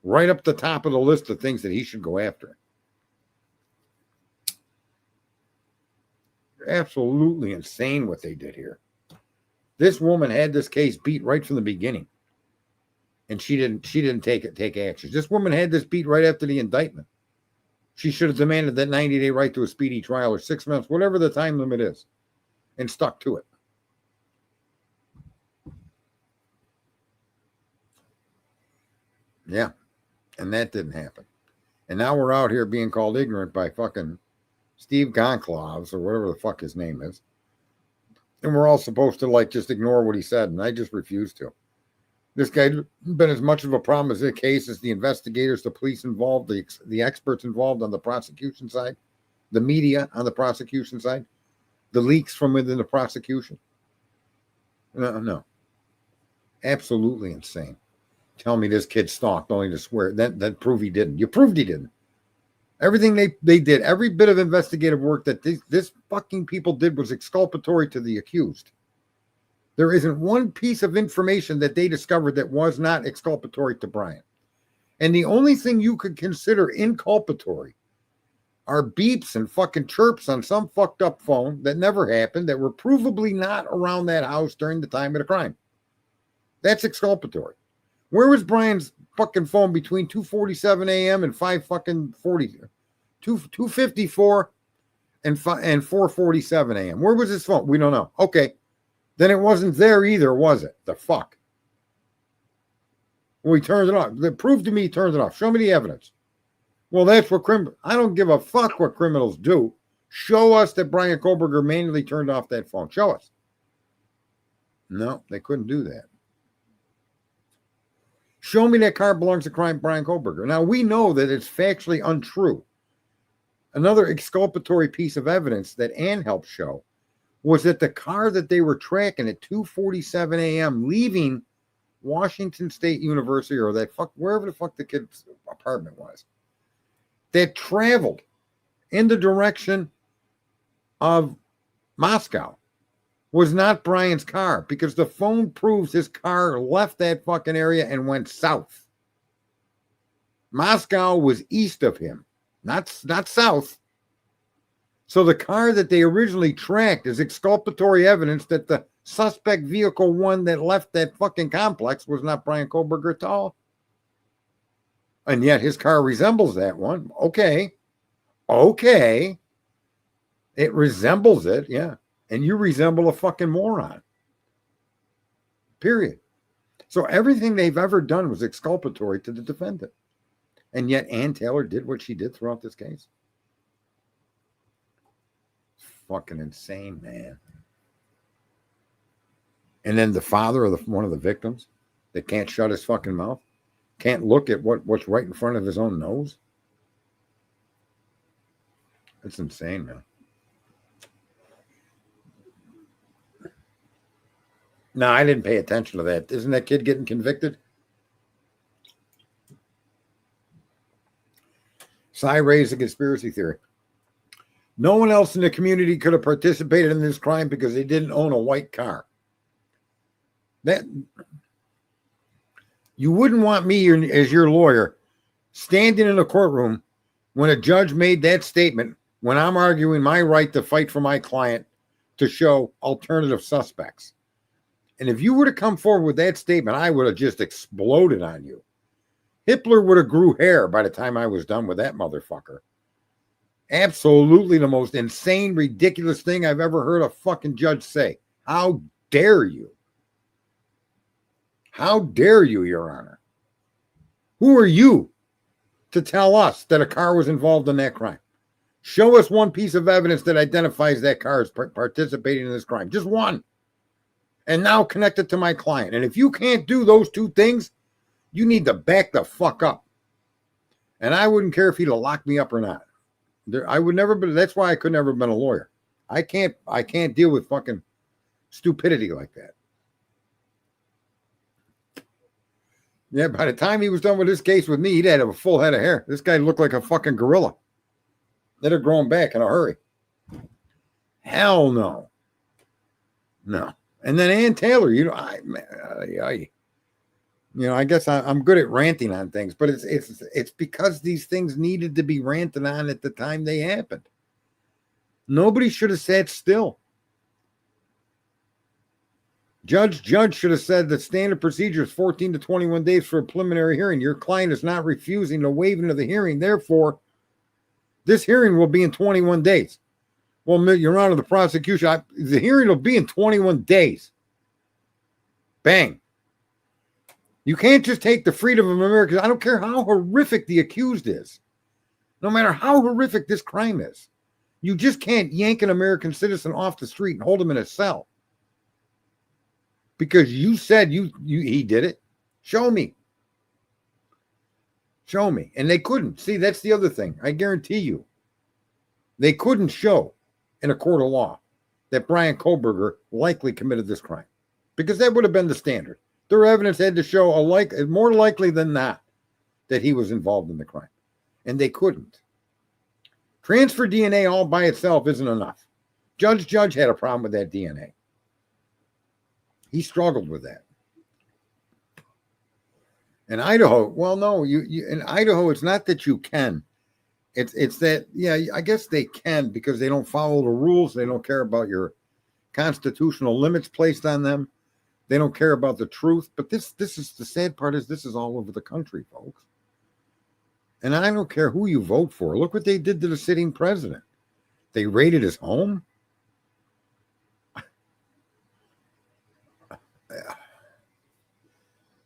right up the top of the list of things that he should go after. Absolutely insane what they did here. This woman had this case beat right from the beginning, and she didn't take action. This woman had this beat right after the indictment. She should have demanded that 90-day right to a speedy trial, or 6 months, whatever the time limit is, and stuck to it. Yeah, and that didn't happen. And now we're out here being called ignorant by fucking Steve Goncalves, or whatever the fuck his name is. And we're all supposed to just ignore what he said, and I just refuse to. This guy's been as much of a problem as the case as the investigators, the police involved, the experts involved on the prosecution side, the media on the prosecution side, the leaks from within the prosecution. No. Absolutely insane. Tell me this kid stalked only to swear. That prove he didn't. You proved he didn't. Everything they did, every bit of investigative work that this fucking people did was exculpatory to the accused. There isn't one piece of information that they discovered that was not exculpatory to Brian. And the only thing you could consider inculpatory are beeps and fucking chirps on some fucked up phone that never happened, that were provably not around that house during the time of the crime. That's exculpatory. Where was Brian's fucking phone between 2:47 a.m. and 2:54 and 4:47 a.m.? Where was his phone? We don't know. Okay. Then it wasn't there either, was it? The fuck? Well, he turned it off. Prove to me he turned it off. Show me the evidence. Well, that's what I don't give a fuck what criminals do. Show us that Brian Kohlberger manually turned off that phone. Show us. No, they couldn't do that. Show me that car belongs to Brian Kohlberger. Now, we know that it's factually untrue. Another exculpatory piece of evidence that Ann helped show was that the car that they were tracking at 2:47 a.m. leaving Washington State University, or wherever the fuck the kid's apartment was, that traveled in the direction of Moscow, was not Brian's car, because the phone proves his car left that fucking area and went south. Moscow was east of him, not south. So the car that they originally tracked is exculpatory evidence that the suspect vehicle one that left that fucking complex was not Brian Kohlberger at all. And yet his car resembles that one. Okay. It resembles it, yeah. And you resemble a fucking moron. Period. So everything they've ever done was exculpatory to the defendant. And yet Ann Taylor did what she did throughout this case. Fucking insane, man. And then the father of one of the victims that can't shut his fucking mouth, can't look at what's right in front of his own nose. It's insane, man. No, I didn't pay attention to that. Isn't that kid getting convicted? Cy raised a conspiracy theory. No one else in the community could have participated in this crime because they didn't own a white car. That you wouldn't want me as your lawyer standing in a courtroom when a judge made that statement when I'm arguing my right to fight for my client to show alternative suspects. And if you were to come forward with that statement, I would have just exploded on you. Hitler would have grew hair by the time I was done with that motherfucker. Absolutely the most insane, ridiculous thing I've ever heard a fucking judge say. How dare you? How dare you, Your Honor? Who are you to tell us that a car was involved in that crime? Show us one piece of evidence that identifies that car as participating in this crime. Just one. And now connect it to my client. And if you can't do those two things, you need to back the fuck up. And I wouldn't care if he'd have locked me up or not. I would never be. That's why I could never have been a lawyer. I can't deal with fucking stupidity like that. Yeah, by the time he was done with this case with me, he'd had a full head of hair. This guy looked like a fucking gorilla. They'd have grown back in a hurry. Hell no. No. And then Ann Taylor, I guess I'm good at ranting on things, but it's because these things needed to be ranted on at the time they happened. Nobody should have sat still. Judge should have said that standard procedure is 14 to 21 days for a preliminary hearing. Your client is not refusing to waive into the hearing. Therefore, this hearing will be in 21 days. Well, Your Honor, the prosecution, the hearing will be in 21 days. Bang. You can't just take the freedom of America. I don't care how horrific the accused is. No matter how horrific this crime is. You just can't yank an American citizen off the street and hold him in a cell. Because you said he did it. Show me. Show me. And they couldn't. See, that's the other thing. I guarantee you. They couldn't show in a court of law that Brian Kohlberger likely committed this crime. Because that would have been the standard. Their evidence had to show more likely than not that he was involved in the crime. And they couldn't. Transfer DNA all by itself isn't enough. Judge had a problem with that DNA. He struggled with that. In Idaho, well, no, you in Idaho, it's not that you can. It's that, yeah, I guess they can because they don't follow the rules. They don't care about your constitutional limits placed on them. They don't care about the truth. But this is the sad part is this is all over the country, folks. And I don't care who you vote for. Look what they did to the sitting president. They raided his home.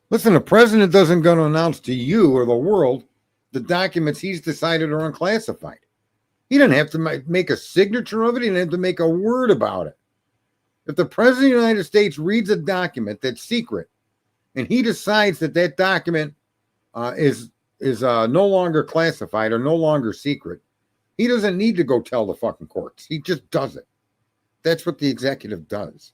Listen, the president doesn't going to announce to you or the world the documents he's decided are unclassified. He didn't have to make a signature of it. He didn't have to make a word about it. If the president of the United States reads a document that's secret and he decides that that document is no longer classified or no longer secret, he doesn't need to go tell the fucking courts. He just does it. That's what the executive does.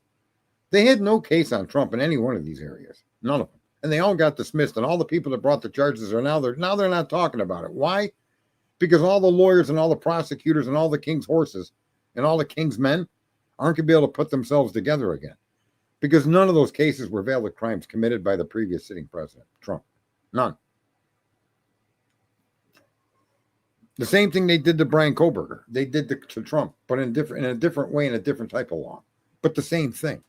They had no case on Trump in any one of these areas. None of them. And they all got dismissed. And all the people that brought the charges are now they're not talking about it. Why? Because all the lawyers and all the prosecutors and all the king's horses and all the king's men aren't going to be able to put themselves together again. Because none of those cases were valid crimes committed by the previous sitting president, Trump. None. The same thing they did to Brian Koberger. They did to Trump, but in a different way, in a different type of law. But the same thing.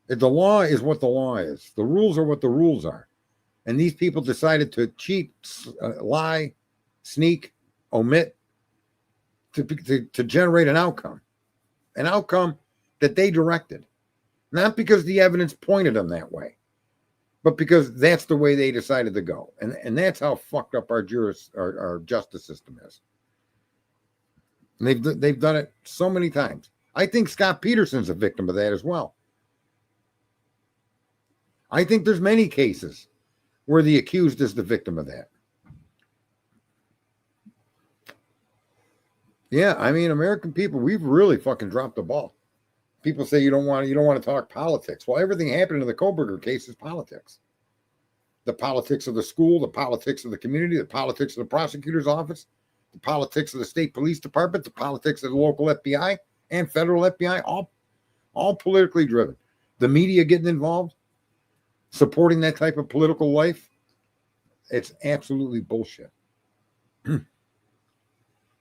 The law is what the law is. The rules are what the rules are. And these people decided to cheat, lie, sneak, omit to generate an outcome that they directed. Not because the evidence pointed them that way, but because that's the way they decided to go. And that's how fucked up our justice system is. And they've done it so many times. I think Scott Peterson's a victim of that as well. I think there's many cases where the accused is the victim of that. Yeah, I mean, American people, we've really fucking dropped the ball. People say you don't want to talk politics. Well, everything happening in the Koberger case is politics. The politics of the school, the politics of the community, the politics of the prosecutor's office, the politics of the state police department, the politics of the local FBI and federal FBI, all politically driven. The media getting involved, supporting that type of political life, it's absolutely bullshit.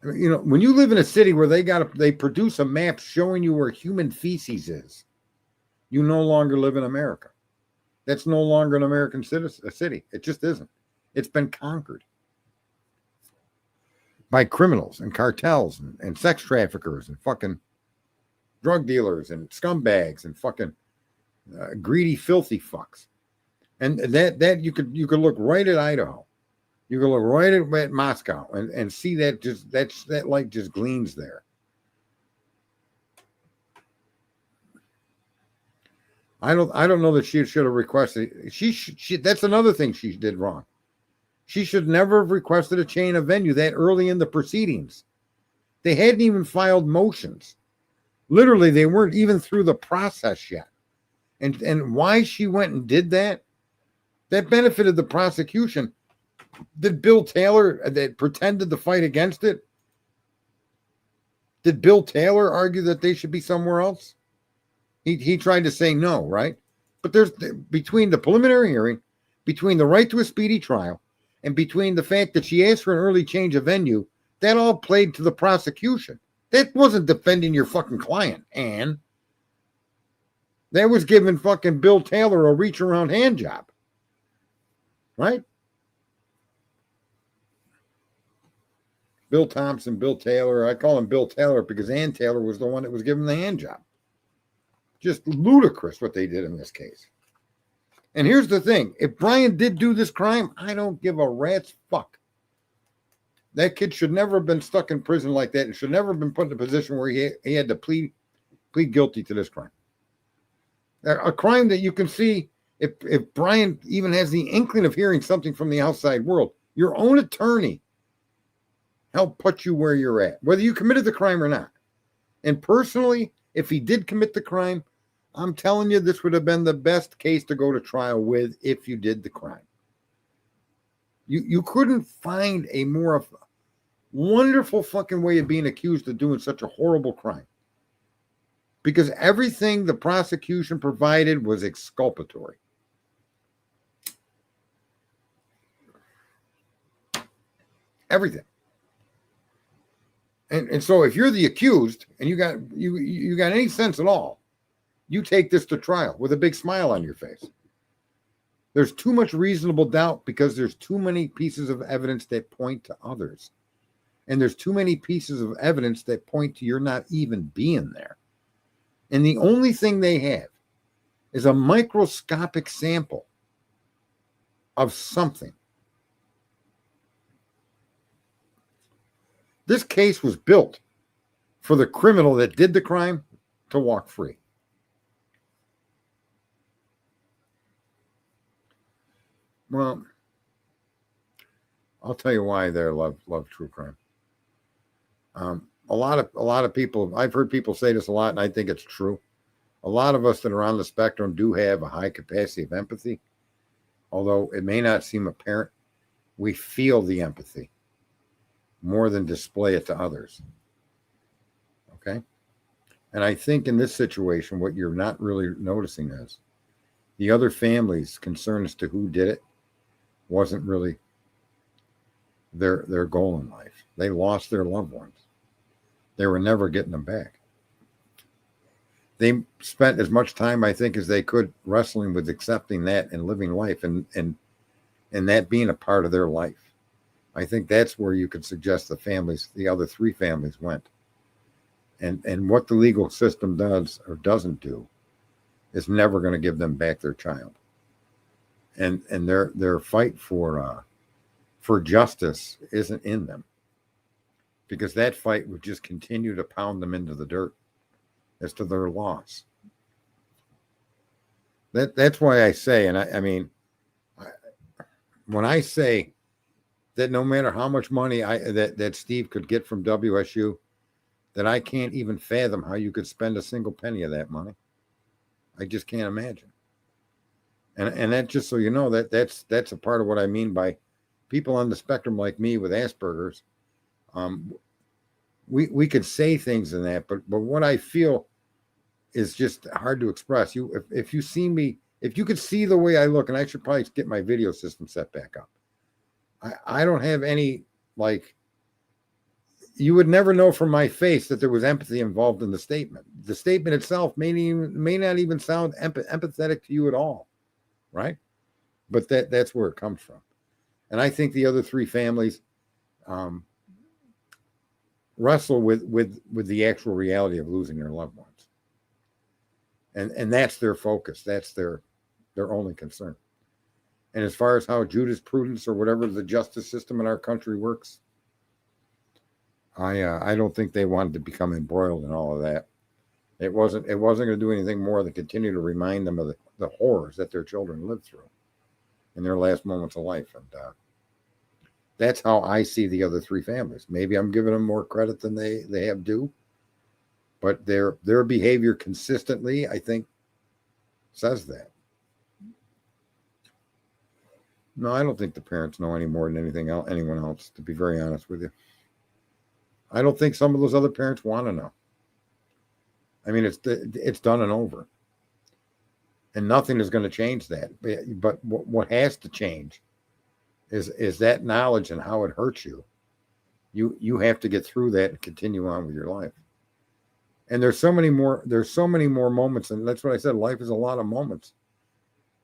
You know, when you live in a city where they produce a map showing you where human feces is, you no longer live in America. That's no longer an American city. It just isn't. It's been conquered by criminals and cartels and sex traffickers and fucking drug dealers and scumbags and fucking greedy, filthy fucks. And that you could look right at Idaho. You can look right at Moscow and see that light just gleams there. I don't know that she should have requested. That's another thing she did wrong. She should never have requested a change of venue that early in the proceedings. They hadn't even filed motions. Literally, they weren't even through the process yet. And why she went and did that benefited the prosecution. Did Bill Taylor, that pretended to fight against it, did Bill Taylor argue that they should be somewhere else? He tried to say no, right? But there's between the preliminary hearing, between the right to a speedy trial, and between the fact that she asked for an early change of venue, that all played to the prosecution. That wasn't defending your fucking client, Ann. That was giving fucking Bill Taylor a reach around hand job. Right? Bill Thompson, Bill Taylor. I call him Bill Taylor because Ann Taylor was the one that was given the hand job. Just ludicrous what they did in this case. And here's the thing. If Brian did do this crime, I don't give a rat's fuck. That kid should never have been stuck in prison like that and should never have been put in a position where he had to plead guilty to this crime. A crime that you can see if Brian even has the inkling of hearing something from the outside world, your own attorney help put you where you're at, whether you committed the crime or not. And personally, if he did commit the crime, I'm telling you, this would have been the best case to go to trial with if you did the crime. You couldn't find a more wonderful fucking way of being accused of doing such a horrible crime. Because everything the prosecution provided was exculpatory. Everything. And so if you're the accused and you got any sense at all, you take this to trial with a big smile on your face. There's too much reasonable doubt because there's too many pieces of evidence that point to others. And there's too many pieces of evidence that point to your not even being there. And the only thing they have is a microscopic sample of something. This case was built for the criminal that did the crime to walk free. Well, I'll tell you why they love true crime. A lot of people, I've heard people say this a lot, and I think it's true. A lot of us that are on the spectrum do have a high capacity of empathy, although it may not seem apparent. We feel the empathy more than display it to others. Okay? And I think in this situation, what you're not really noticing is the other family's concern as to who did it wasn't really their goal in life. They lost their loved ones. They were never getting them back. They spent as much time, I think, as they could wrestling with accepting that and living life and that being a part of their life. I think that's where you could suggest the other three families went. And what the legal system does or doesn't do is never going to give them back their child. And their fight for justice isn't in them, because that fight would just continue to pound them into the dirt as to their loss. That's why I say, and I mean, when I say that no matter how much money that Steve could get from WSU, that I can't even fathom how you could spend a single penny of that money. I just can't imagine. And that, just so you know, that's a part of what I mean by people on the spectrum like me with Asperger's. We could say things in that, but what I feel is just hard to express. If you see me, if you could see the way I look, and I should probably get my video system set back up. I don't have any, like, you would never know from my face that there was empathy involved in the statement. The statement itself may not even sound empathetic to you at all, right? But that's where it comes from. And I think the other three families wrestle with the actual reality of losing their loved ones. And that's their focus. That's their only concern. And as far as how jurisprudence or whatever the justice system in our country works, I don't think they wanted to become embroiled in all of that. It wasn't going to do anything more than continue to remind them of the horrors that their children lived through in their last moments of life. And that's how I see the other three families. Maybe I'm giving them more credit than they have due, but their behavior consistently, I think, says that. No, I don't think the parents know any more than anyone else, to be very honest with you. I don't think some of those other parents want to know. I mean, it's done and over. And nothing is going to change that. But what has to change is that knowledge and how it hurts you. You have to get through that and continue on with your life. And there's so many more moments, and that's what I said, life is a lot of moments.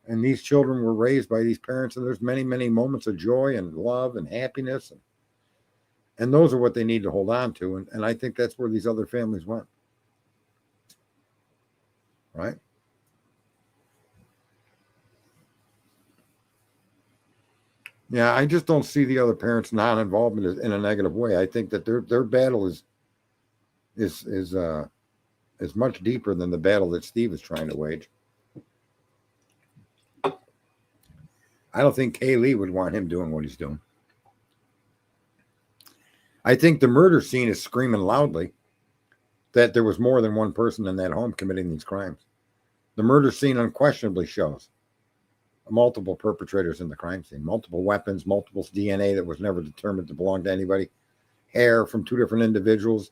And these children were raised by these parents, and there's many, many moments of joy and love and happiness. And those are what they need to hold on to. And I think that's where these other families went. Right? Yeah, I just don't see the other parents' non-involvement in a negative way. I think that their battle is much deeper than the battle that Steve is trying to wage. I don't think Kaylee would want him doing what he's doing. I think the murder scene is screaming loudly that there was more than one person in that home committing these crimes. The murder scene unquestionably shows multiple perpetrators in the crime scene, multiple weapons, multiple DNA that was never determined to belong to anybody, hair from two different individuals,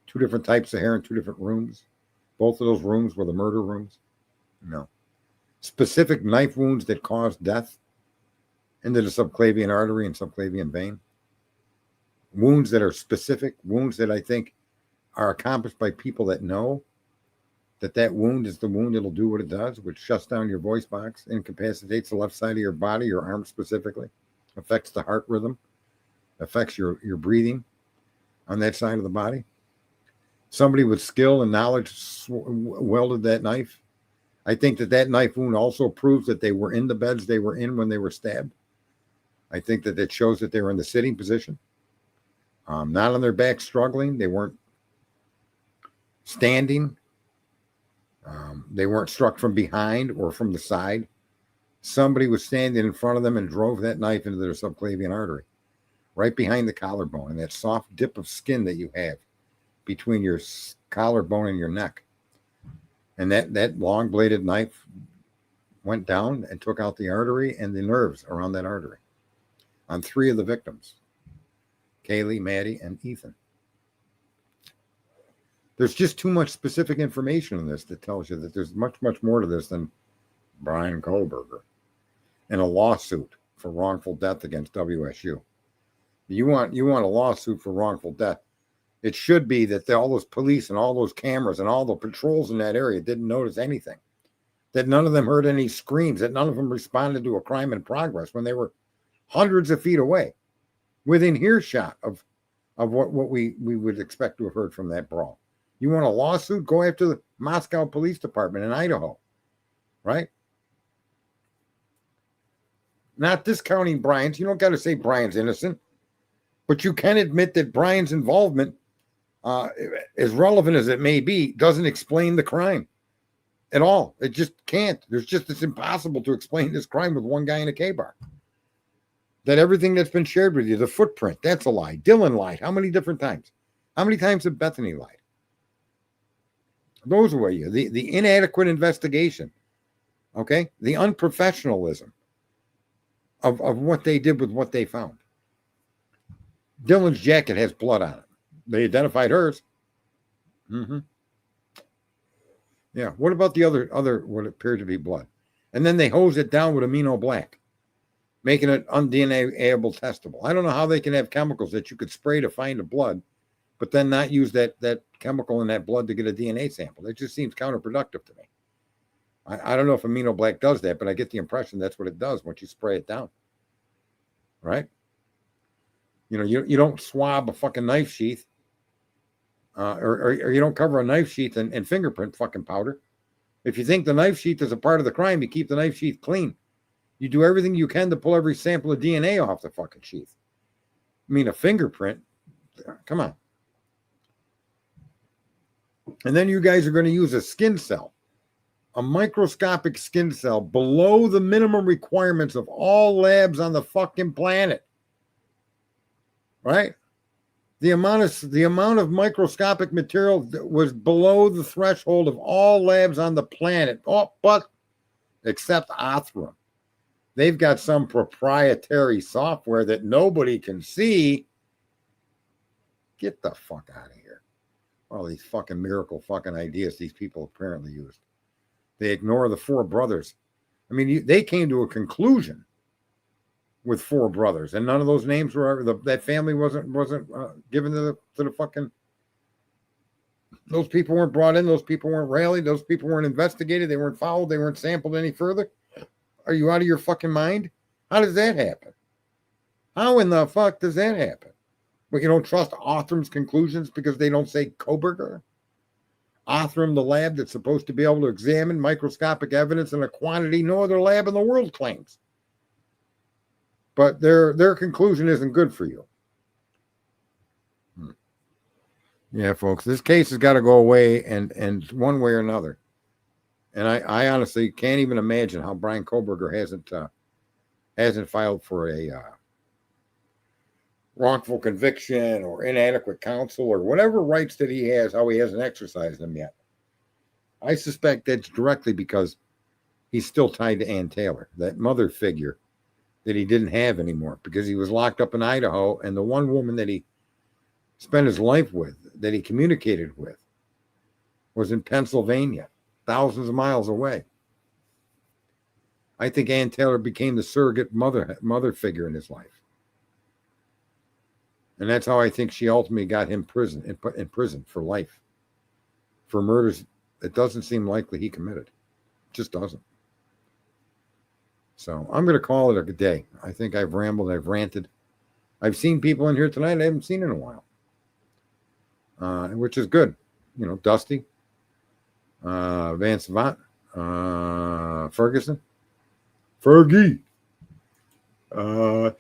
two different types of hair in two different rooms. Both of those rooms were the murder rooms. No. Specific knife wounds that caused death into the subclavian artery and subclavian vein. Wounds that are specific, wounds that I think are accomplished by people that know that wound is the wound that'll do what it does, which shuts down your voice box, incapacitates the left side of your body, your arm specifically, affects the heart rhythm, affects your breathing on that side of the body. Somebody with skill and knowledge welded that knife. I think that knife wound also proves that they were in the beds they were in when they were stabbed. I think that it shows that they were in the sitting position, not on their back struggling. They weren't standing. They weren't struck from behind or from the side. Somebody was standing in front of them and drove that knife into their subclavian artery, right behind the collarbone, and that soft dip of skin that you have between your collarbone and your neck. And that long-bladed knife went down and took out the artery and the nerves around that artery on three of the victims, Kaylee, Maddie, and Ethan. There's just too much specific information in this that tells you that there's much, much more to this than Brian Kohlberger and a lawsuit for wrongful death against WSU. You want a lawsuit for wrongful death. It should be that all those police and all those cameras and all the patrols in that area didn't notice anything. That none of them heard any screams. That none of them responded to a crime in progress when they were hundreds of feet away, within earshot of what we would expect to have heard from that brawl. You want a lawsuit? Go after the Moscow Police Department in Idaho, right? Not discounting Brian's. You don't got to say Brian's innocent, but you can admit that Brian's involvement, as relevant as it may be, doesn't explain the crime at all. It just can't. It's impossible to explain this crime with one guy in a K-bar. That everything that's been shared with you, the footprint, that's a lie. Dylan lied. How many different times? How many times have Bethany lied? Those were you. The inadequate investigation, okay? The unprofessionalism of what they did with what they found. Dylan's jacket has blood on it. They identified hers. Mm-hmm. Yeah. What about the other what appeared to be blood? And then they hose it down with amino black, making it un-DNA-able testable. I don't know how they can have chemicals that you could spray to find the blood, but then not use that chemical in that blood to get a DNA sample. It just seems counterproductive to me. I don't know if amino black does that, but I get the impression that's what it does once you spray it down. Right? You know, you don't swab a fucking knife sheath, or you don't cover a knife sheath in fingerprint fucking powder. If you think the knife sheath is a part of the crime, you keep the knife sheath clean. You do everything you can to pull every sample of DNA off the fucking sheath. I mean, a fingerprint, come on. And then you guys are going to use a skin cell, a microscopic skin cell below the minimum requirements of all labs on the fucking planet. Right? The amount of microscopic material that was below the threshold of all labs on the planet. Oh, but except Othram. They've got some proprietary software that nobody can see. Get the fuck out of here. All these fucking miracle fucking ideas these people apparently used. They ignore the four brothers. I mean, they came to a conclusion with four brothers, and none of those names were that family wasn't given to the fucking. Those people weren't brought in. Those people weren't rallied. Those people weren't investigated. They weren't followed. They weren't sampled any further. Are you out of your fucking mind? How does that happen? How in the fuck does that happen? Well, you don't trust Othram's conclusions because they don't say Koberger? Othram, the lab that's supposed to be able to examine microscopic evidence in a quantity no other lab in the world claims. But their conclusion isn't good for you. Yeah, folks, this case has got to go away and one way or another. And I honestly can't even imagine how Brian Koberger hasn't filed for a wrongful conviction or inadequate counsel or whatever rights that he has, how he hasn't exercised them yet. I suspect that's directly because he's still tied to Ann Taylor, that mother figure that he didn't have anymore because he was locked up in Idaho, and the one woman that he spent his life with, that he communicated with, was in Pennsylvania, thousands of miles away. I think Ann Taylor became the surrogate mother figure in his life. And that's how I think she ultimately got him in prison for life, for murders that doesn't seem likely he committed. It just doesn't. So I'm going to call it a day. I think I've rambled, I've ranted. I've seen people in here tonight I haven't seen in a while, which is good. You know, Dusty, Van Savant, Ferguson, Fergie,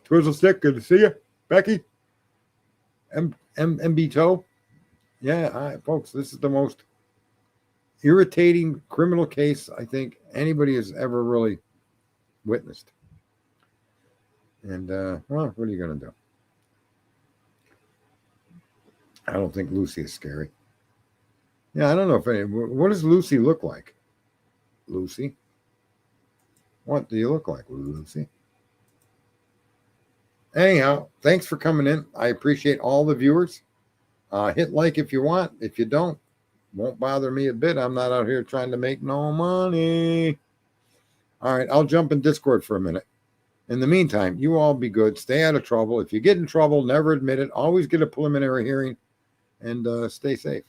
Twizzle Stick, good to see you. Becky, MB Toe. Yeah, folks, this is the most irritating criminal case I think anybody has ever really witnessed. And, well, what are you going to do? I don't think Lucy is scary. Yeah, I don't know if what does Lucy look like? Lucy? What do you look like, Lucy? Anyhow, thanks for coming in. I appreciate all the viewers. Hit like if you want. If you don't, won't bother me a bit. I'm not out here trying to make no money. All right, I'll jump in Discord for a minute. In the meantime, you all be good. Stay out of trouble. If you get in trouble, never admit it. Always get a preliminary hearing, and stay safe.